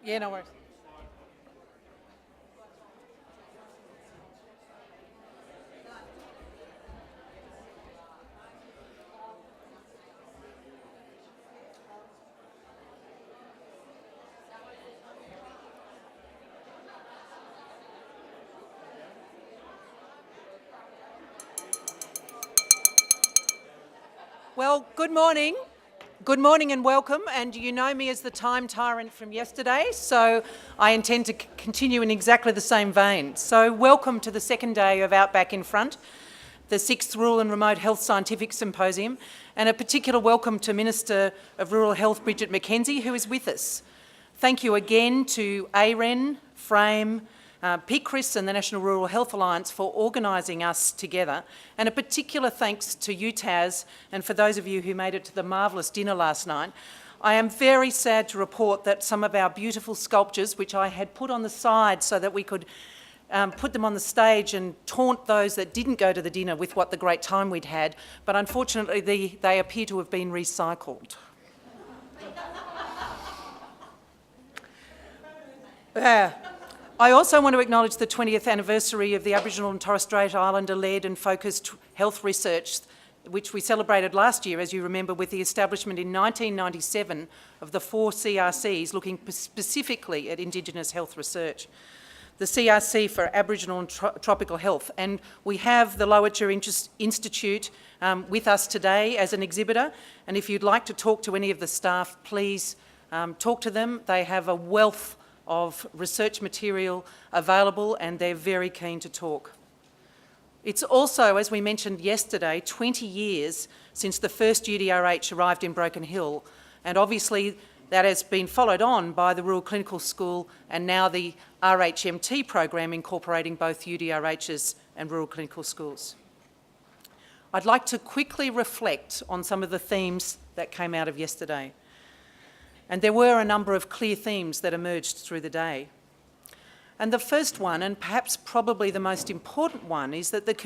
Yeah, no worries. Well, good morning. Good morning and welcome, and you know me as the time tyrant from yesterday, so I intend to continue in exactly the same vein. So welcome to the second day of Outback in Front, the 6th Rural and Remote Health Scientific Symposium, and a particular welcome to Minister of Rural Health, Bridget McKenzie, who is with us. Thank you again to AREN, FRAME, PCRIS and the National Rural Health Alliance for organising us together, and a particular thanks to UTAS and for those of you who made it to the marvellous dinner last night. I am very sad to report that some of our beautiful sculptures, which I had put on the side so that we could put them on the stage and taunt those that didn't go to the dinner with what the great time we'd had, but unfortunately they appear to have been recycled. I also want to acknowledge the 20th anniversary of the Aboriginal and Torres Strait Islander-led and focused health research, which we celebrated last year, as you remember, with the establishment in 1997 of the 4 CRCs looking specifically at Indigenous health research. The CRC for Aboriginal and Tropical Health, and we have the Lowitja Institute with us today as an exhibitor, and if you'd like to talk to any of the staff, please talk to them. They have a wealth of research material available and they're very keen to talk. It's also, as we mentioned yesterday, 20 years since the first UDRH arrived in Broken Hill, and obviously that has been followed on by the Rural Clinical School and now the RHMT program incorporating both UDRHs and Rural Clinical Schools. I'd like to quickly reflect on some of the themes that came out of yesterday. And there were a number of clear themes that emerged through the day. And the first one, and perhaps probably the most important one, is that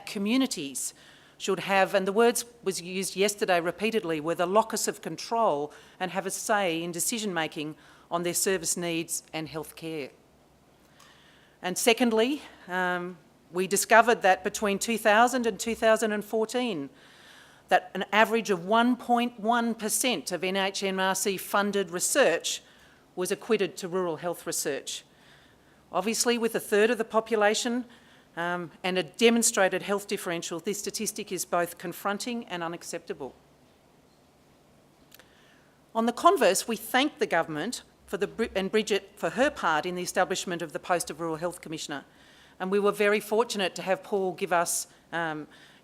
communities should have, and the words was used yesterday repeatedly, were the locus of control and have a say in decision-making on their service needs and health care. And secondly, we discovered that between 2000 and 2014, that an average of 1.1% of NHMRC-funded research was acquitted to rural health research. Obviously, with a third of the population and a demonstrated health differential, this statistic is both confronting and unacceptable. On the converse, we thank the government and Bridget for her part in the establishment of the post of Rural Health Commissioner, and we were very fortunate to have Paul give us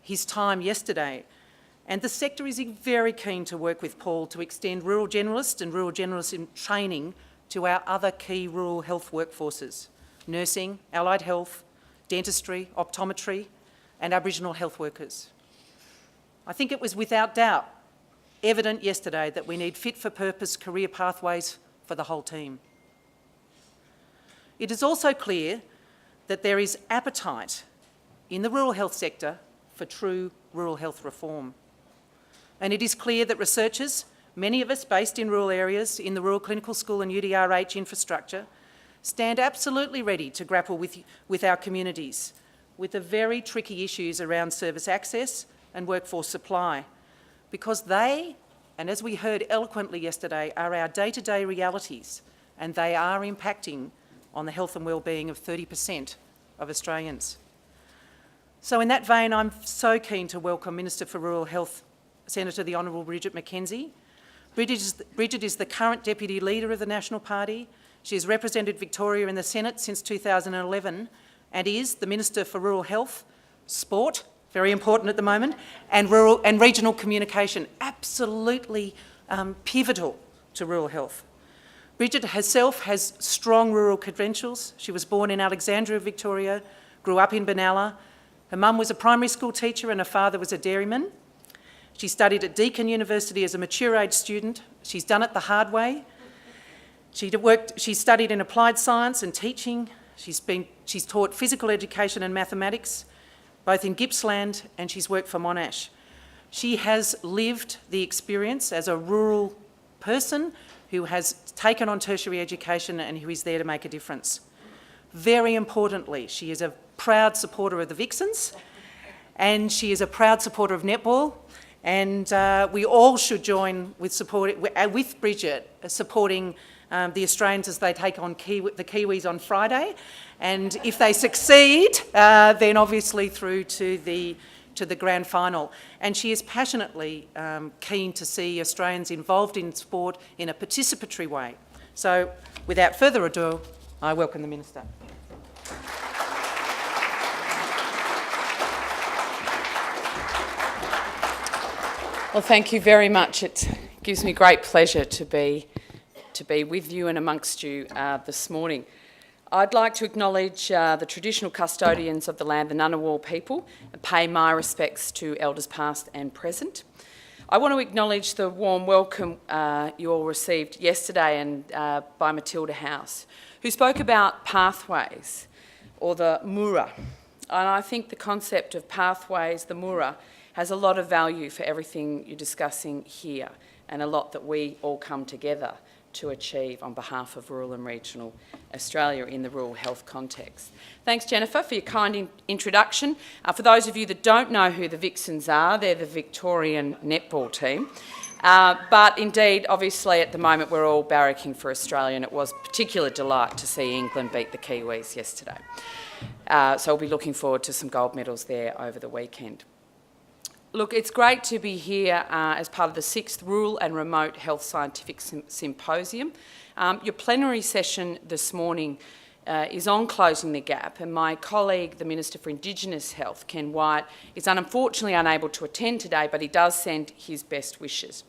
his time yesterday. And the sector is very keen to work with Paul to extend rural generalist and rural generalist in training to our other key rural health workforces: nursing, allied health, dentistry, optometry, and Aboriginal health workers. I think it was without doubt evident yesterday that we need fit-for-purpose career pathways for the whole team. It is also clear that there is appetite in the rural health sector for true rural health reform. And it is clear that researchers, many of us based in rural areas, in the Rural Clinical School and UDRH infrastructure, stand absolutely ready to grapple with our communities, with the very tricky issues around service access and workforce supply, because they, and as we heard eloquently yesterday, are our day-to-day realities, and they are impacting on the health and well-being of 30% of Australians. So in that vein, I'm so keen to welcome Minister for Rural Health, Senator the Honourable Bridget McKenzie. Bridget is the current Deputy Leader of the National Party. She has represented Victoria in the Senate since 2011 and is the Minister for Rural Health, Sport, very important at the moment, and rural and regional communication, absolutely pivotal to rural health. Bridget herself has strong rural credentials. She was born in Alexandria, Victoria, grew up in Benalla. Her mum was a primary school teacher and her father was a dairyman. She studied at Deakin University as a mature age student. She's done it the hard way. She studied in applied science and teaching. She's taught physical education and mathematics, both in Gippsland, and she's worked for Monash. She has lived the experience as a rural person who has taken on tertiary education and who is there to make a difference. Very importantly, she is a proud supporter of the Vixens, and she is a proud supporter of netball, and we all should join with Bridget supporting the Australians as they take on the Kiwis on Friday, and if they succeed, then obviously through to the grand final. And she is passionately keen to see Australians involved in sport in a participatory way. So, without further ado, I welcome the Minister. Well, thank you very much. It gives me great pleasure to be with you and amongst you this morning. I'd like to acknowledge the traditional custodians of the land, the Ngunnawal people, and pay my respects to elders past and present. I want to acknowledge the warm welcome you all received yesterday and by Matilda House, who spoke about pathways, or the Mura. And I think the concept of pathways, the Mura, has a lot of value for everything you're discussing here, and a lot that we all come together to achieve on behalf of rural and regional Australia in the rural health context. Thanks, Jennifer, for your kind introduction. For those of you that don't know who the Vixens are, they're the Victorian netball team. But indeed, obviously, at the moment, we're all barracking for Australia, and it was a particular delight to see England beat the Kiwis yesterday. So we'll be looking forward to some gold medals there over the weekend. Look, it's great to be here as part of the 6th Rural and Remote Health Scientific Symposium. Your plenary session this morning is on closing the gap, and my colleague, the Minister for Indigenous Health, Ken Wyatt, is unfortunately unable to attend today, but he does send his best wishes.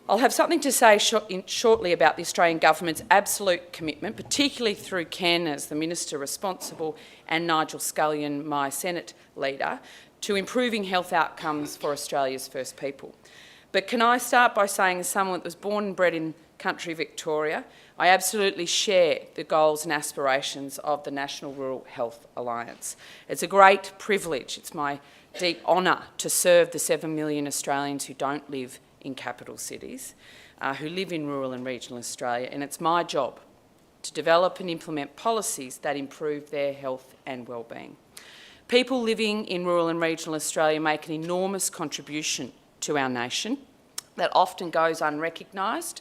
I'll have something to say shortly about the Australian Government's absolute commitment, particularly through Ken as the Minister responsible and Nigel Scullion, my Senate leader, to improving health outcomes for Australia's First People. But can I start by saying, as someone that was born and bred in country Victoria, I absolutely share the goals and aspirations of the National Rural Health Alliance. It's a great privilege, it's my deep honour to serve the 7 million Australians who don't live in capital cities, who live in rural and regional Australia, and it's my job to develop and implement policies that improve their health and wellbeing. People living in rural and regional Australia make an enormous contribution to our nation that often goes unrecognised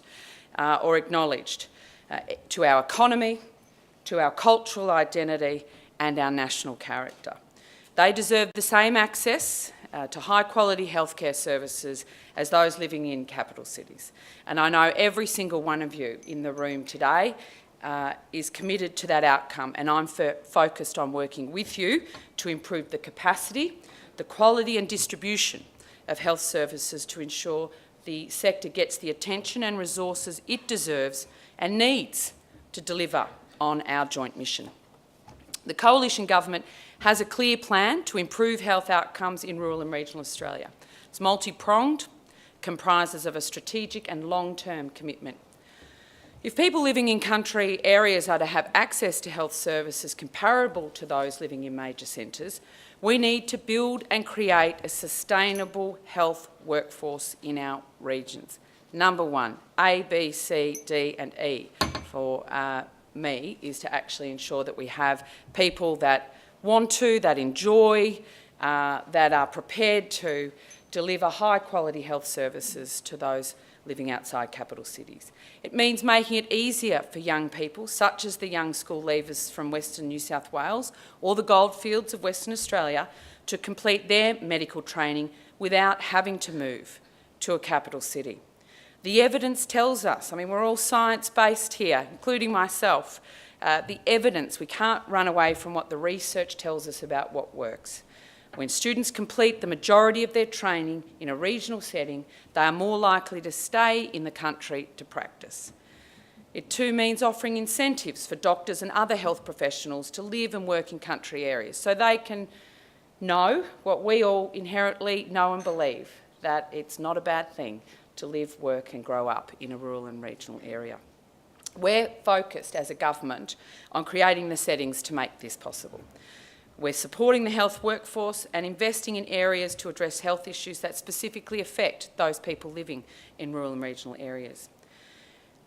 or acknowledged to our economy, to our cultural identity and our national character. They deserve the same access to high-quality healthcare services as those living in capital cities. And I know every single one of you in the room today is committed to that outcome, and I'm focused on working with you to improve the capacity, the quality and distribution of health services to ensure the sector gets the attention and resources it deserves and needs to deliver on our joint mission. The Coalition Government has a clear plan to improve health outcomes in rural and regional Australia. It's multi-pronged, comprises of a strategic and long-term commitment. If people living in country areas are to have access to health services comparable to those living in major centres, we need to build and create a sustainable health workforce in our regions. Number one, A, B, C, D and E for me is to actually ensure that we have people that want to, that enjoy, that are prepared to deliver high quality health services to those living outside capital cities. It means making it easier for young people, such as the young school leavers from Western New South Wales or the goldfields of Western Australia, to complete their medical training without having to move to a capital city. The evidence tells us, I mean, we're all science-based here, including myself, the evidence, we can't run away from what the research tells us about what works. When students complete the majority of their training in a regional setting, they are more likely to stay in the country to practice. It too means offering incentives for doctors and other health professionals to live and work in country areas so they can know what we all inherently know and believe, that it's not a bad thing to live, work and grow up in a rural and regional area. We're focused as a government on creating the settings to make this possible. We're supporting the health workforce and investing in areas to address health issues that specifically affect those people living in rural and regional areas.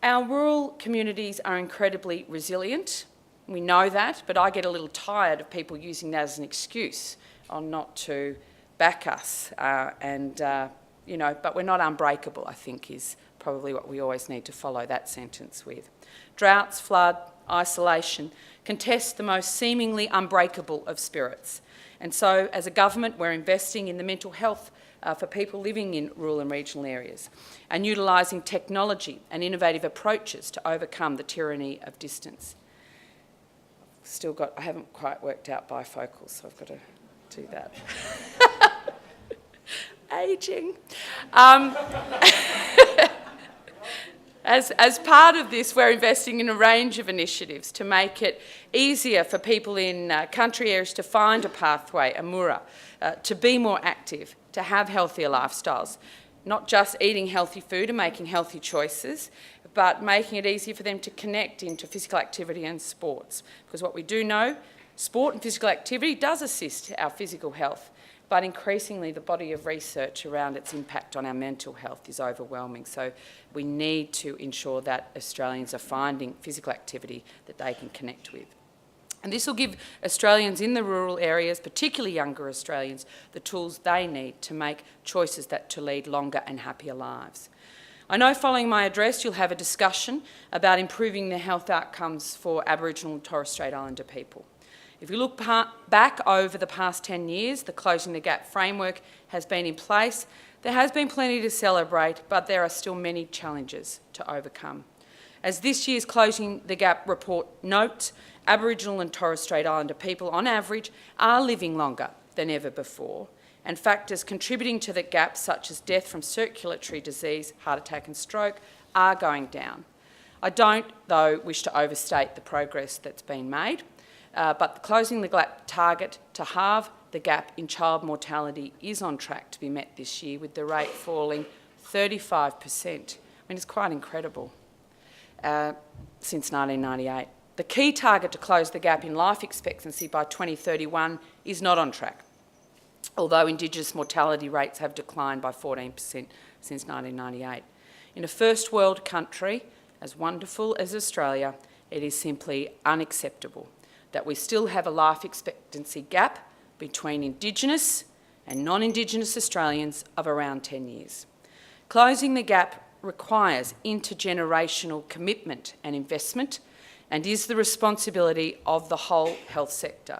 Our rural communities are incredibly resilient. We know that, but I get a little tired of people using that as an excuse on not to back us. You know, but we're not unbreakable, I think, is probably what we always need to follow that sentence with. Droughts, flood, isolation can test the most seemingly unbreakable of spirits. And so, as a government, we're investing in the mental health for people living in rural and regional areas and utilising technology and innovative approaches to overcome the tyranny of distance. I haven't quite worked out bifocals, so I've got to do that. Ageing. As part of this, we're investing in a range of initiatives to make it easier for people in country areas to find a pathway, a mura, to be more active, to have healthier lifestyles, not just eating healthy food and making healthy choices, but making it easier for them to connect into physical activity and sports. Because what we do know, sport and physical activity does assist our physical health, but increasingly the body of research around its impact on our mental health is overwhelming. So we need to ensure that Australians are finding physical activity that they can connect with. And this will give Australians in the rural areas, particularly younger Australians, the tools they need to make choices to lead longer and happier lives. I know following my address you'll have a discussion about improving the health outcomes for Aboriginal and Torres Strait Islander people. If you look back over the past 10 years, the Closing the Gap framework has been in place. There has been plenty to celebrate, but there are still many challenges to overcome. As this year's Closing the Gap report notes, Aboriginal and Torres Strait Islander people, on average, are living longer than ever before, and factors contributing to the gap, such as death from circulatory disease, heart attack and stroke, are going down. I don't, though, wish to overstate the progress that's been made, but the Closing the Gap target to halve the gap in child mortality is on track to be met this year, with the rate falling 35%. I mean, it's quite incredible, since 1998. The key target to close the gap in life expectancy by 2031 is not on track, although Indigenous mortality rates have declined by 14% since 1998. In a first world country as wonderful as Australia, it is simply unacceptable that we still have a life expectancy gap between Indigenous and non-Indigenous Australians of around 10 years. Closing the gap requires intergenerational commitment and investment, and is the responsibility of the whole health sector.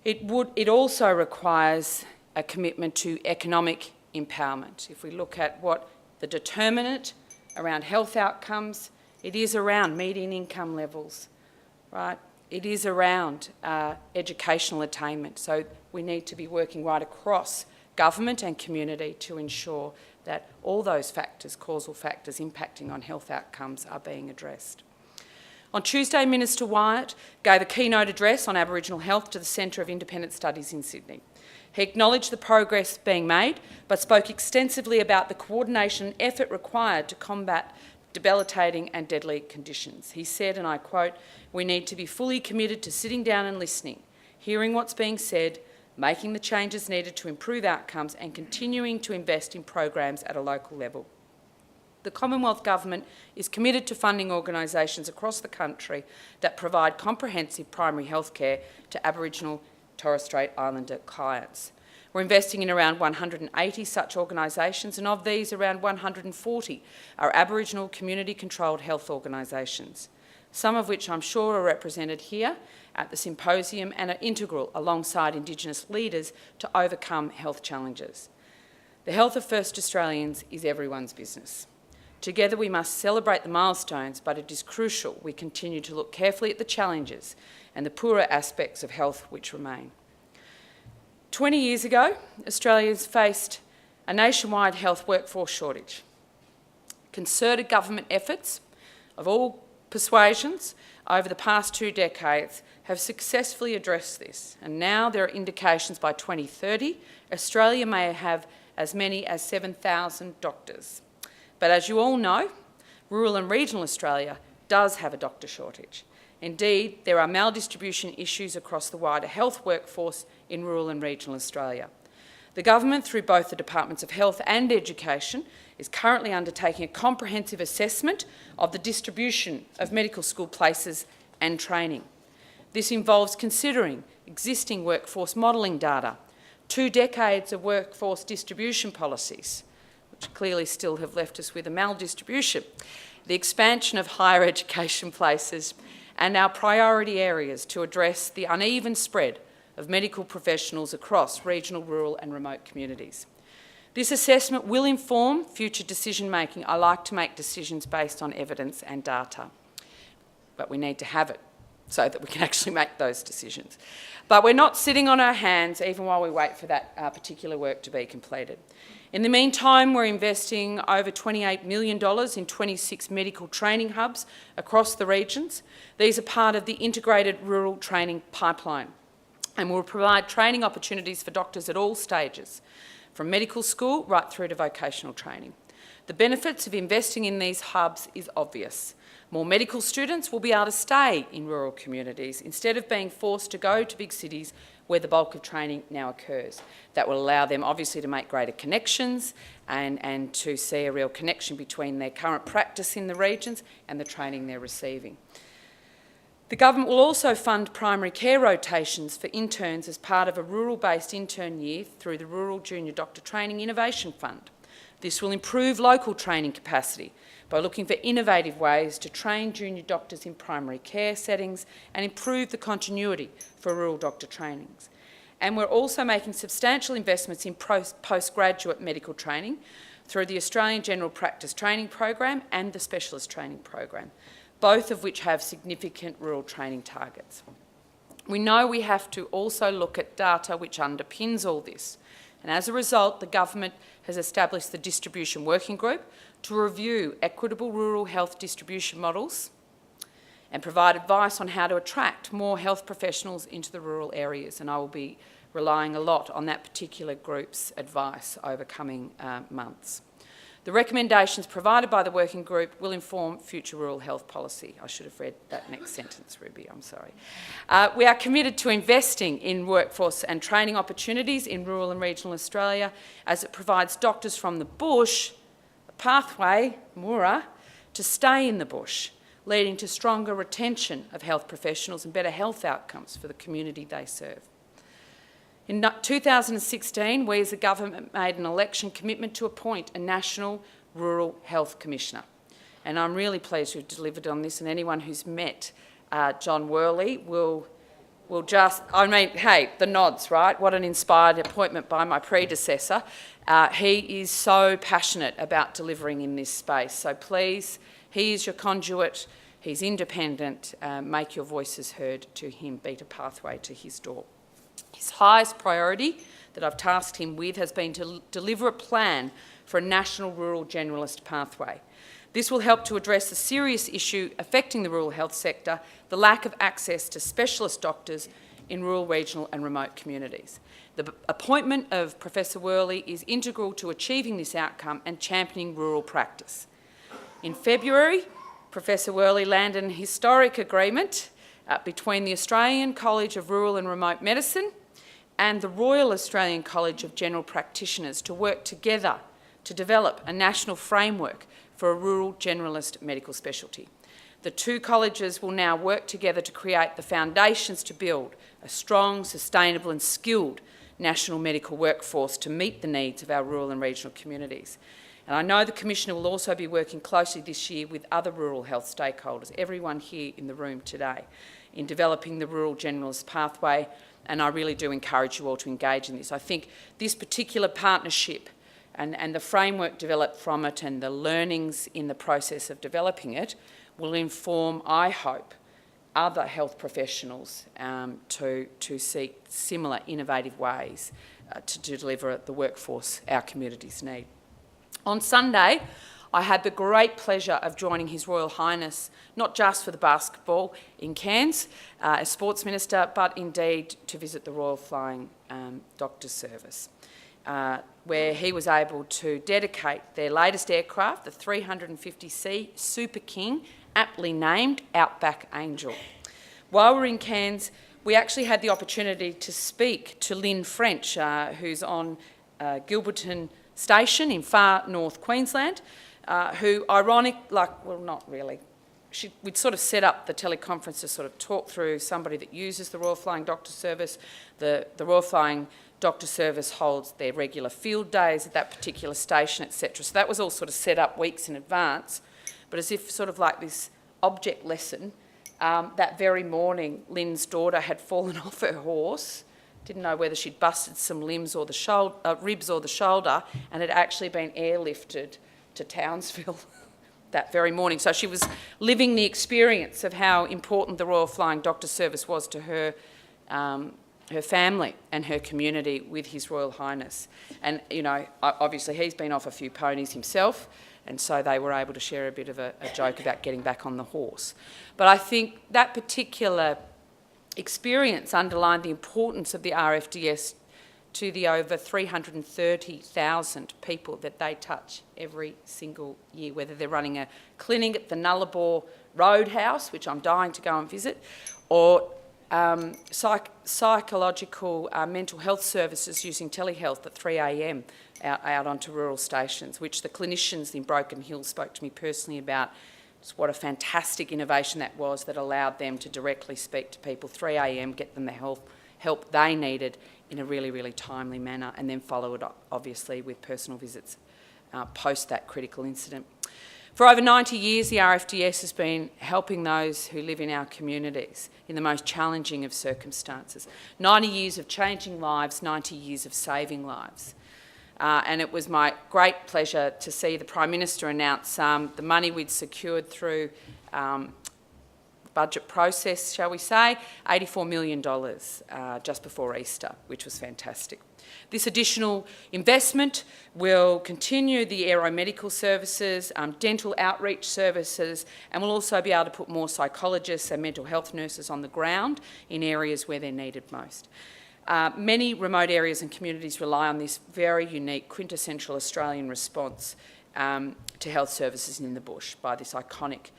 It also requires a commitment to economic empowerment. If we look at what the determinant around health outcomes, it is around median income levels, right? It is around educational attainment. So we need to be working right across government and community to ensure that all those factors, causal factors impacting on health outcomes, are being addressed. On Tuesday, Minister Wyatt gave a keynote address on Aboriginal health to the Centre of Independent Studies in Sydney. He acknowledged the progress being made, but spoke extensively about the coordination and effort required to combat debilitating and deadly conditions. He said, and I quote, "We need to be fully committed to sitting down and listening, hearing what's being said, making the changes needed to improve outcomes, and continuing to invest in programs at a local level." The Commonwealth Government is committed to funding organisations across the country that provide comprehensive primary health care to Aboriginal Torres Strait Islander clients. We're investing in around 180 such organisations, and of these, around 140 are Aboriginal community-controlled health organisations, some of which I'm sure are represented here at the symposium and are integral alongside Indigenous leaders to overcome health challenges. The health of First Australians is everyone's business. Together we must celebrate the milestones, but it is crucial we continue to look carefully at the challenges and the poorer aspects of health which remain. 20 years ago, Australians faced a nationwide health workforce shortage. Concerted government efforts of all persuasions over the past 2 decades have successfully addressed this, and now there are indications by 2030 Australia may have as many as 7,000 doctors. But as you all know, rural and regional Australia does have a doctor shortage. Indeed, there are maldistribution issues across the wider health workforce in rural and regional Australia. The government, through both the Departments of Health and Education, is currently undertaking a comprehensive assessment of the distribution of medical school places and training. This involves considering existing workforce modelling data, 2 decades of workforce distribution policies, which clearly still have left us with a maldistribution, the expansion of higher education places, and our priority areas to address the uneven spread of medical professionals across regional, rural and remote communities. This assessment will inform future decision-making. I like to make decisions based on evidence and data, but we need to have it so that we can actually make those decisions. But we're not sitting on our hands even while we wait for that particular work to be completed. In the meantime, we're investing over $28 million in 26 medical training hubs across the regions. These are part of the integrated rural training pipeline and will provide training opportunities for doctors at all stages, from medical school right through to vocational training. The benefits of investing in these hubs is obvious. More medical students will be able to stay in rural communities instead of being forced to go to big cities where the bulk of training now occurs. That will allow them obviously to make greater connections and to see a real connection between their current practice in the regions and the training they're receiving. The government will also fund primary care rotations for interns as part of a rural-based intern year through the Rural Junior Doctor Training Innovation Fund. This will improve local training capacity by looking for innovative ways to train junior doctors in primary care settings and improve the continuity for rural doctor trainings. And we're also making substantial investments in postgraduate medical training through the Australian General Practice Training Program and the Specialist Training Program, both of which have significant rural training targets. We know we have to also look at data which underpins all this. And as a result, the government has established the Distribution Working Group to review equitable rural health distribution models and provide advice on how to attract more health professionals into the rural areas. And I will be relying a lot on that particular group's advice over coming months. The recommendations provided by the working group will inform future rural health policy. I should have read that next sentence, Ruby, I'm sorry. We are committed to investing in workforce and training opportunities in rural and regional Australia as it provides doctors from the bush a pathway, Moora, to stay in the bush, leading to stronger retention of health professionals and better health outcomes for the community they serve. In 2016, we as a government made an election commitment to appoint a National Rural Health Commissioner. And I'm really pleased we've delivered on this, and anyone who's met John Worley will just, I mean, hey, the nods, right? What an inspired appointment by my predecessor. He is so passionate about delivering in this space. So please, he is your conduit, he's independent, make your voices heard to him, beat a pathway to his door. His highest priority that I've tasked him with has been to deliver a plan for a national rural generalist pathway. This will help to address the serious issue affecting the rural health sector, the lack of access to specialist doctors in rural, regional and remote communities. The appointment of Professor Worley is integral to achieving this outcome and championing rural practice. In February, Professor Worley landed an historic agreement between the Australian College of Rural and Remote Medicine and the Royal Australian College of General Practitioners to work together to develop a national framework for a rural generalist medical specialty. The two colleges will now work together to create the foundations to build a strong, sustainable and skilled national medical workforce to meet the needs of our rural and regional communities. And I know the Commissioner will also be working closely this year with other rural health stakeholders, everyone here in the room today, in developing the rural generalist pathway, and I really do encourage you all to engage in this. I think this particular partnership and the framework developed from it and the learnings in the process of developing it will inform, I hope, other health professionals to seek similar innovative ways to deliver the workforce our communities need. On Sunday, I had the great pleasure of joining His Royal Highness, not just for the basketball in Cairns as Sports Minister, but indeed to visit the Royal Flying Doctors Service, where he was able to dedicate their latest aircraft, the 350C Super King, aptly named Outback Angel. While we were in Cairns, we actually had the opportunity to speak to Lynn French, who's on Gilberton Station in far north Queensland, who not really, we'd sort of set up the teleconference to sort of talk through somebody that uses the Royal Flying Doctor Service. The Royal Flying Doctor Service holds their regular field days at that particular station, etc. So that was all sort of set up weeks in advance, but as if sort of like this object lesson. That very morning, Lynn's daughter had fallen off her horse, didn't know whether she'd busted some limbs or the ribs or the shoulder, and had actually been airlifted to Townsville that very morning. So she was living the experience of how important the Royal Flying Doctor Service was to her, her family and her community with His Royal Highness. And, you know, obviously he's been off a few ponies himself, and so they were able to share a bit of a joke about getting back on the horse. But I think that particular experience underlined the importance of the RFDS to the over 330,000 people that they touch every single year, whether they're running a clinic at the Nullarbor Roadhouse, which I'm dying to go and visit, or psychological mental health services using telehealth at 3 a.m. out onto rural stations, which the clinicians in Broken Hill spoke to me personally about. Just what a fantastic innovation that was, that allowed them to directly speak to people 3 a.m, get them the help they needed in a really, really timely manner, and then follow it up, obviously, with personal visits post that critical incident. For over 90 years, the RFDS has been helping those who live in our communities in the most challenging of circumstances. 90 years of changing lives, 90 years of saving lives. And it was my great pleasure to see the Prime Minister announce the money we'd secured through budget process, shall we say, $84 million just before Easter, which was fantastic. This additional investment will continue the aeromedical services, dental outreach services, and will also be able to put more psychologists and mental health nurses on the ground in areas where they're needed most. Many remote areas and communities rely on this very unique, quintessential Australian response to health services in the bush by this iconic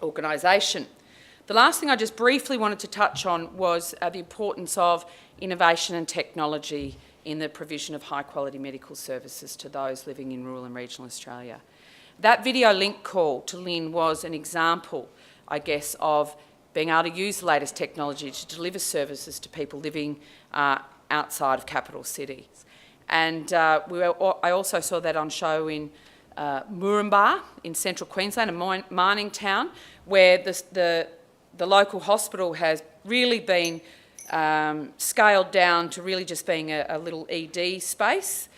organisation. The last thing I just briefly wanted to touch on was the importance of innovation and technology in the provision of high-quality medical services to those living in rural and regional Australia. That video link call to Lynn was an example, I guess, of being able to use the latest technology to deliver services to people living outside of capital cities. And I also saw that on show in Moranbah in central Queensland, a mining town, where the local hospital has really been scaled down to really just being a little ED space,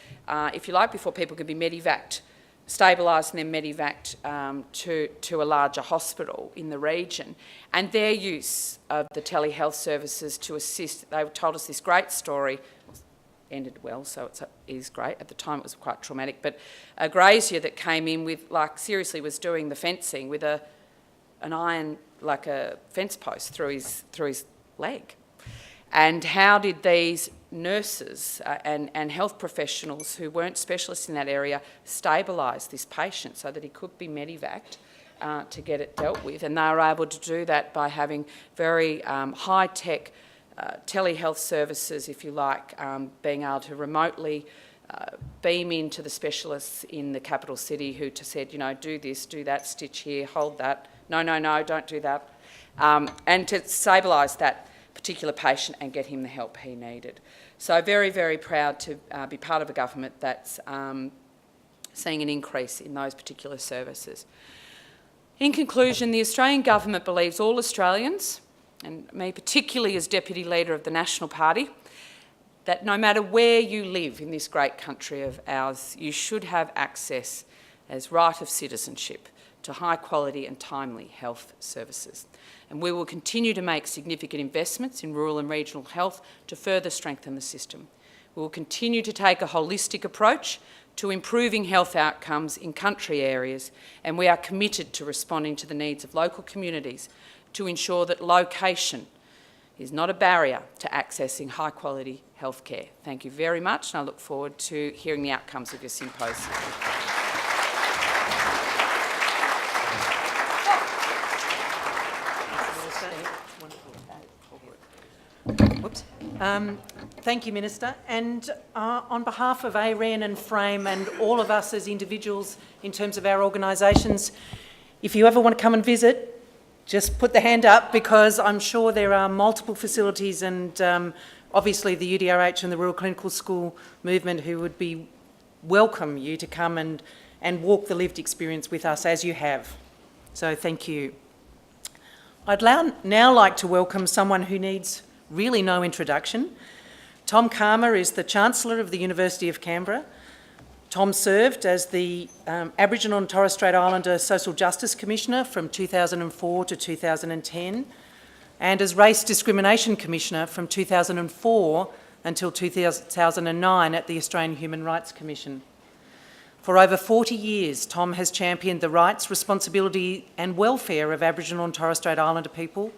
if you like, before people could be medevaced, stabilised and then medevaced to a larger hospital in the region. And their use of the telehealth services to assist, they told us this great story, ended well, so it is great. At the time it was quite traumatic, but a grazier that came in with, like, seriously was doing the fencing with an iron, like a fence post through his leg. And how did these nurses and health professionals who weren't specialists in that area stabilise this patient so that he could be medevaced to get it dealt with? And they were able to do that by having very high-tech telehealth services, if you like, being able to remotely beam into the specialists in the capital city who said, you know, do this, do that, stitch here, hold that, no, don't do that, and to stabilise that particular patient and get him the help he needed. So very, very proud to be part of a government that's seeing an increase in those particular services. In conclusion, the Australian government believes all Australians, and me particularly as Deputy Leader of the National Party, that no matter where you live in this great country of ours, you should have access as right of citizenship to high quality and timely health services. And we will continue to make significant investments in rural and regional health to further strengthen the system. We will continue to take a holistic approach to improving health outcomes in country areas, and we are committed to responding to the needs of local communities to ensure that location is not a barrier to accessing high quality healthcare. Thank you very much, and I look forward to hearing the outcomes of your symposium. Thank you, Minister. And on behalf of AREN and Frame and all of us as individuals in terms of our organisations, if you ever want to come and visit, just put the hand up, because I'm sure there are multiple facilities and obviously the UDRH and the Rural Clinical School movement who would be welcome you to come and walk the lived experience with us as you have. So thank you. I'd now like to welcome someone who needs really no introduction. Tom Calma is the Chancellor of the University of Canberra. Tom served as the Aboriginal and Torres Strait Islander Social Justice Commissioner from 2004 to 2010 and as Race Discrimination Commissioner from 2004 until 2009 at the Australian Human Rights Commission. For over 40 years, Tom has championed the rights, responsibility and welfare of Aboriginal and Torres Strait Islander people,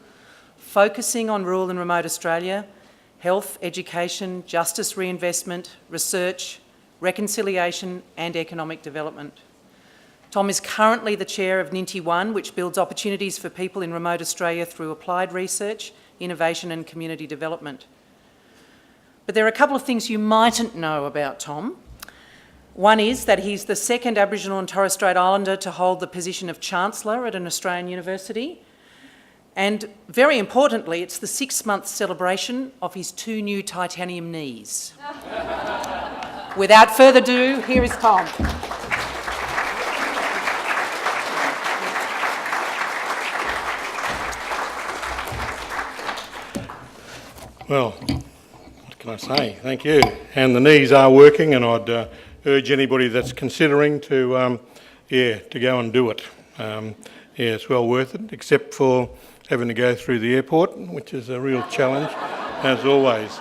focusing on rural and remote Australia, health, education, justice reinvestment, research, reconciliation and economic development. Tom is currently the chair of Ninti 1, which builds opportunities for people in remote Australia through applied research, innovation and community development. But there are a couple of things you mightn't know about Tom. One is that he's the second Aboriginal and Torres Strait Islander to hold the position of Chancellor at an Australian university. And very importantly, it's the 6-month celebration of his 2 new titanium knees. Without further ado, here is Tom. Well, what can I say? Thank you. And the knees are working, and I'd urge anybody that's considering to go and do it. It's well worth it, except for having to go through the airport, which is a real challenge, as always.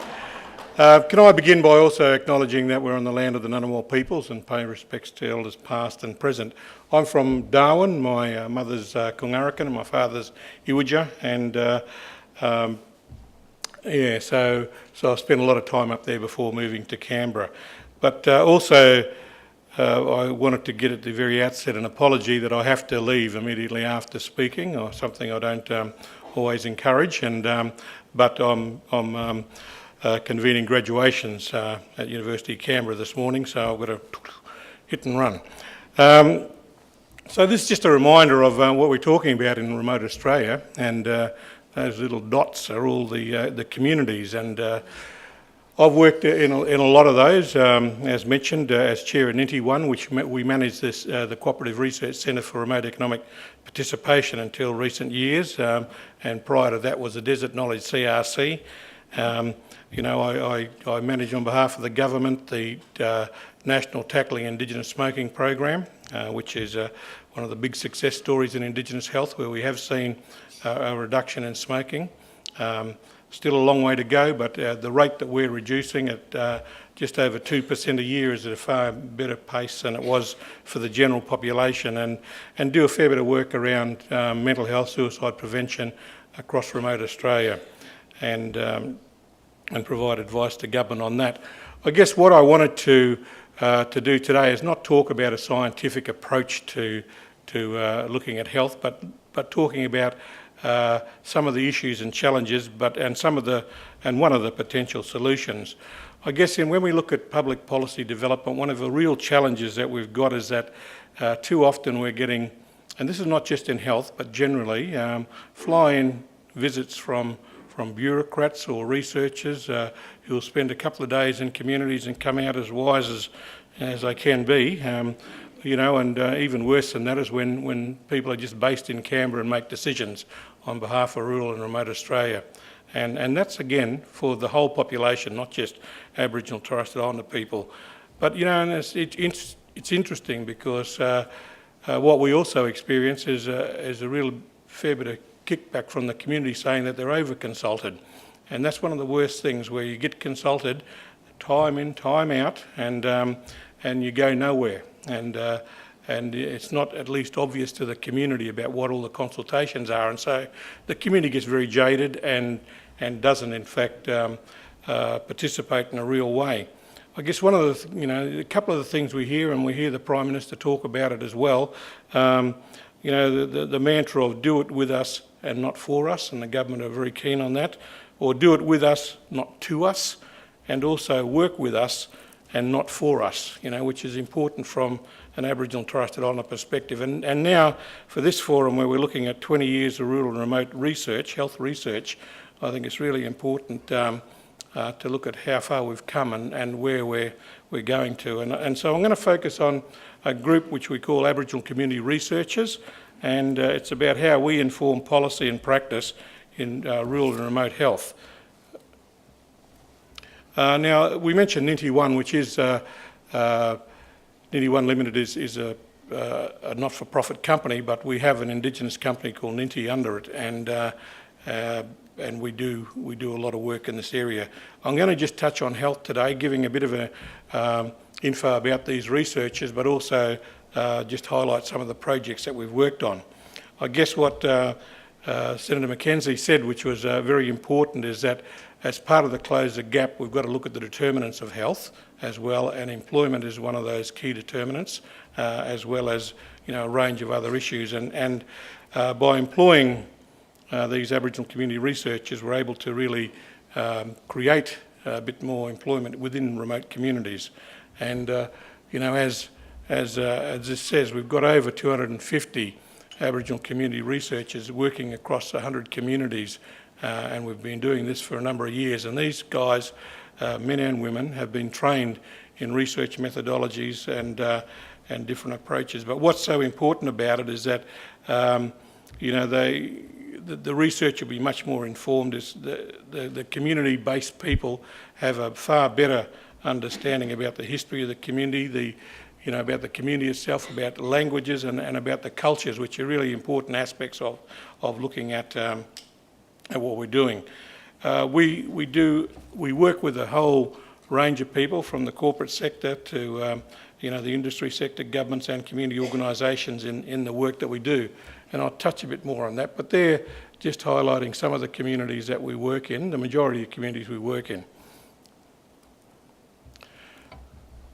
Can I begin by also acknowledging that we're on the land of the Ngunnawal peoples and pay respects to elders past and present. I'm from Darwin. My mother's Kungarakan and my father's Iwija, and so I spent a lot of time up there before moving to Canberra. But also, I wanted to get at the very outset an apology that I have to leave immediately after speaking, or something I don't always encourage. But I'm convening graduations at University of Canberra this morning, so I've got to hit and run. So this is just a reminder of what we're talking about in remote Australia, and those little dots are all the communities, and I've worked in a lot of those, as mentioned, as chair of Ninti 1, which we manage the Cooperative Research Centre for Remote Economic Participation until recent years, and prior to that was the Desert Knowledge CRC. I manage on behalf of the government the National Tackling Indigenous Smoking Program, which is one of the big success stories in Indigenous health, where we have seen a reduction in smoking. Still a long way to go, but the rate that we're reducing at just over 2% a year is at a far better pace than it was for the general population, and do a fair bit of work around mental health, suicide prevention across remote Australia, and provide advice to government on that. I guess what I wanted to do today is not talk about a scientific approach to looking at health, but talking about some of the issues and challenges, and one of the potential solutions. I guess when we look at public policy development, one of the real challenges that we've got is that too often we're getting, and this is not just in health, but generally, fly-in visits from bureaucrats or researchers who will spend a couple of days in communities and come out as wise as they can be. And even worse than that is when people are just based in Canberra and make decisions on behalf of rural and remote Australia. And that's, again, for the whole population, not just Aboriginal Torres Strait Islander people. But, and it's interesting because what we also experience is a real fair bit of kickback from the community saying that they're over-consulted. And that's one of the worst things, where you get consulted time in, time out, and you go nowhere. And it's not at least obvious to the community about what all the consultations are, and so the community gets very jaded and doesn't in fact participate in a real way. I guess one of the, a couple of the things we hear, and we hear the Prime Minister talk about it as well, the mantra of do it with us and not for us, and the government are very keen on that, or do it with us, not to us. and also work with us and not for us, which is important from an Aboriginal and Torres Strait Islander perspective. And now, for this forum where we're looking at 20 years of rural and remote research, health research, I think it's really important to look at how far we've come and where we're going to. And so I'm going to focus on a group which we call Aboriginal Community Researchers, and it's about how we inform policy and practice in rural and remote health. Now, we mentioned Ninti 1, which is, Ninti 1 Limited is a not-for-profit company, but we have an Indigenous company called Ninti under it, and we do a lot of work in this area. I'm going to just touch on health today, giving a bit of a info about these researchers, but also just highlight some of the projects that we've worked on. I guess what Senator McKenzie said, which was very important, is that as part of the Close the Gap, we've got to look at the determinants of health as well, and employment is one of those key determinants, as well as a range of other issues. And by employing these Aboriginal community researchers, we're able to really create a bit more employment within remote communities. And as this says, we've got over 250 Aboriginal community researchers working across 100 communities, and we've been doing this for a number of years. And these guys, men and women, have been trained in research methodologies and different approaches. But what's so important about it is that the research will be much more informed. The community-based people have a far better understanding about the history of the community, about the community itself, about the languages and about the cultures, which are really important aspects of looking at what we're doing. We work with a whole range of people, from the corporate sector to the industry sector, governments and community organisations in the work that we do. And I'll touch a bit more on that, but they're just highlighting some of the communities that we work in, the majority of communities we work in.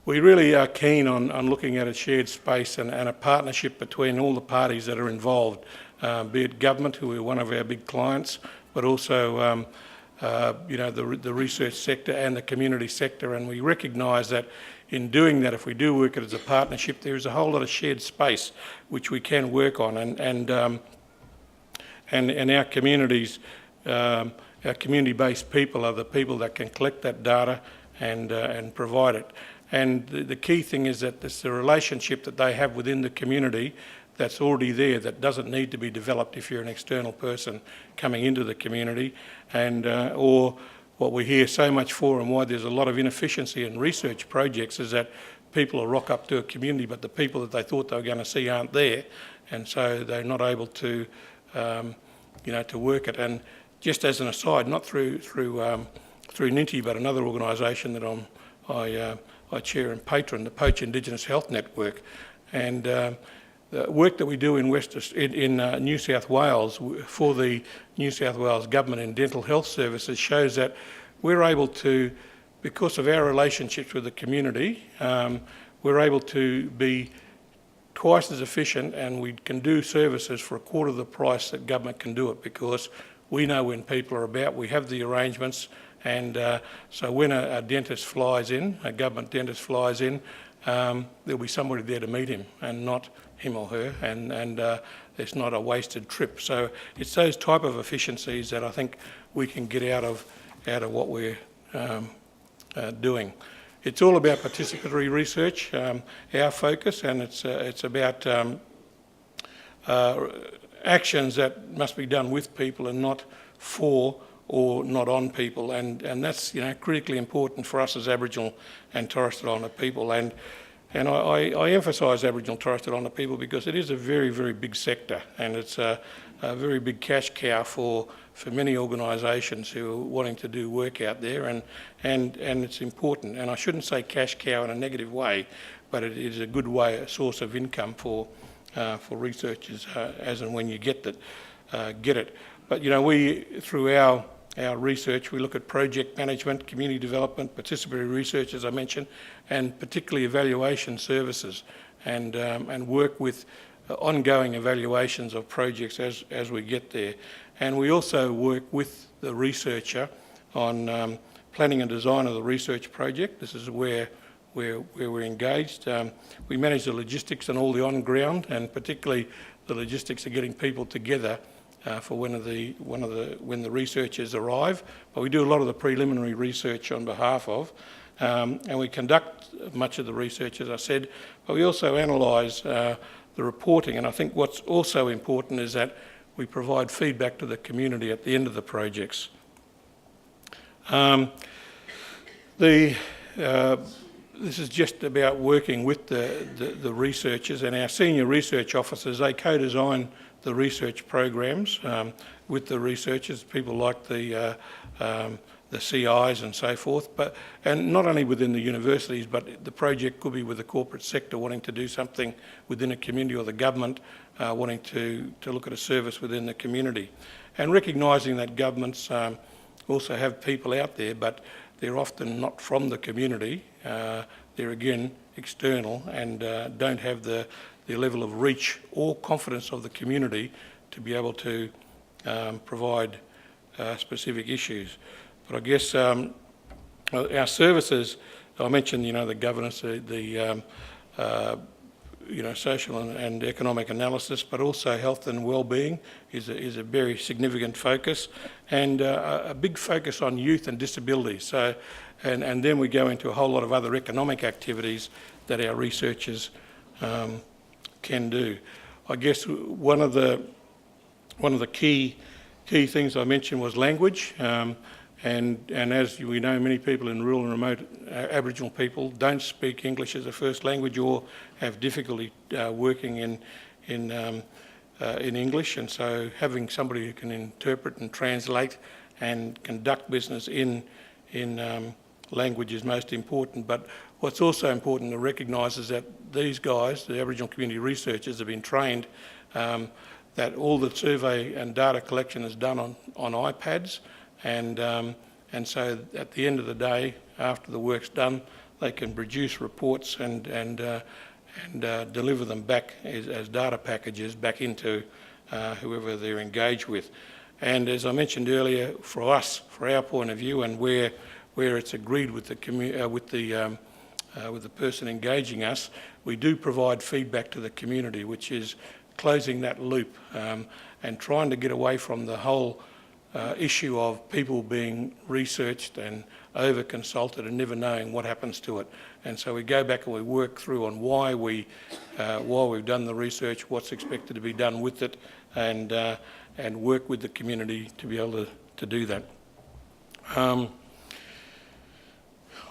We really are keen on looking at a shared space and a partnership between all the parties that are involved, be it government, who are one of our big clients, but also the research sector and the community sector. And we recognise that in doing that, if we do work it as a partnership, there is a whole lot of shared space which we can work on. And our communities, our community-based people are the people that can collect that data and provide it. And the key thing is that it's the relationship that they have within the community that's already there, that doesn't need to be developed if you're an external person coming into the community. And or what we hear so much for, and why there's a lot of inefficiency in research projects, is that people will rock up to a community, but the people that they thought they were going to see aren't there, and so they're not able to to work it. And just as an aside, not through Ninti, but another organisation that I chair and patron, the Poach Indigenous Health Network, and the work that we do in New South Wales for the New South Wales Government in dental health services shows that we're able to, because of our relationships with the community, we're able to be twice as efficient, and we can do services for a quarter of the price that government can do it, because we know when people are about, we have the arrangements. And so when a dentist flies in, a government dentist flies in, there'll be somebody there to meet him, and not him or her, and it's not a wasted trip. So it's those type of efficiencies that I think we can get out of what we're doing. It's all about participatory research, our focus, and it's about actions that must be done with people and not for or not on people, and that's critically important for us as Aboriginal and Torres Strait Islander people. And I emphasise Aboriginal and Torres Strait Islander people because it is a very, very big sector, and it's a very big cash cow for many organisations who are wanting to do work out there, and it's important. And I shouldn't say cash cow in a negative way, but it is a good way, a source of income for researchers as and when you get it. But we, through our research, we look at project management, community development, participatory research, as I mentioned, and particularly evaluation services, and work with ongoing evaluations of projects as we get there. And we also work with the researcher on planning and design of the research project. This is where we're engaged. We manage the logistics and all the on-ground, and particularly the logistics of getting people together for when the researchers arrive. But we do a lot of the preliminary research on behalf of, and we conduct much of the research, as I said, but we also analyse the reporting. And I think what's also important is that we provide feedback to the community at the end of the projects. This is just about working with the researchers, and our senior research officers, they co-design the research programs with the researchers, people like the CIs and so forth, and not only within the universities, but the project could be with the corporate sector wanting to do something within a community, or the government wanting to look at a service within the community. And recognising that governments also have people out there, but they're often not from the community. They're again external and don't have the level of reach or confidence of the community to be able to provide specific issues. But I guess our services, I mentioned, the governance, the social and economic analysis, but also health and well-being is a very significant focus, and a big focus on youth and disability. So, and then we go into a whole lot of other economic activities that our researchers can do. I guess one of the key things I mentioned was language. And as we know, many people in rural and remote Aboriginal people don't speak English as a first language, or have difficulty working in English, and so having somebody who can interpret and translate and conduct business in language is most important. But what's also important to recognise is that these guys, the Aboriginal community researchers, have been trained that all the survey and data collection is done on iPads. And so at the end of the day, after the work's done, they can produce reports and deliver them back as data packages back into whoever they're engaged with. And as I mentioned earlier, for us, for our point of view, and where it's agreed with the person engaging us, we do provide feedback to the community, which is closing that loop and trying to get away from the whole issue of people being researched and over-consulted and never knowing what happens to it. And so we go back and we work through on why we've done the research, what's expected to be done with it, and work with the community to be able to do that. I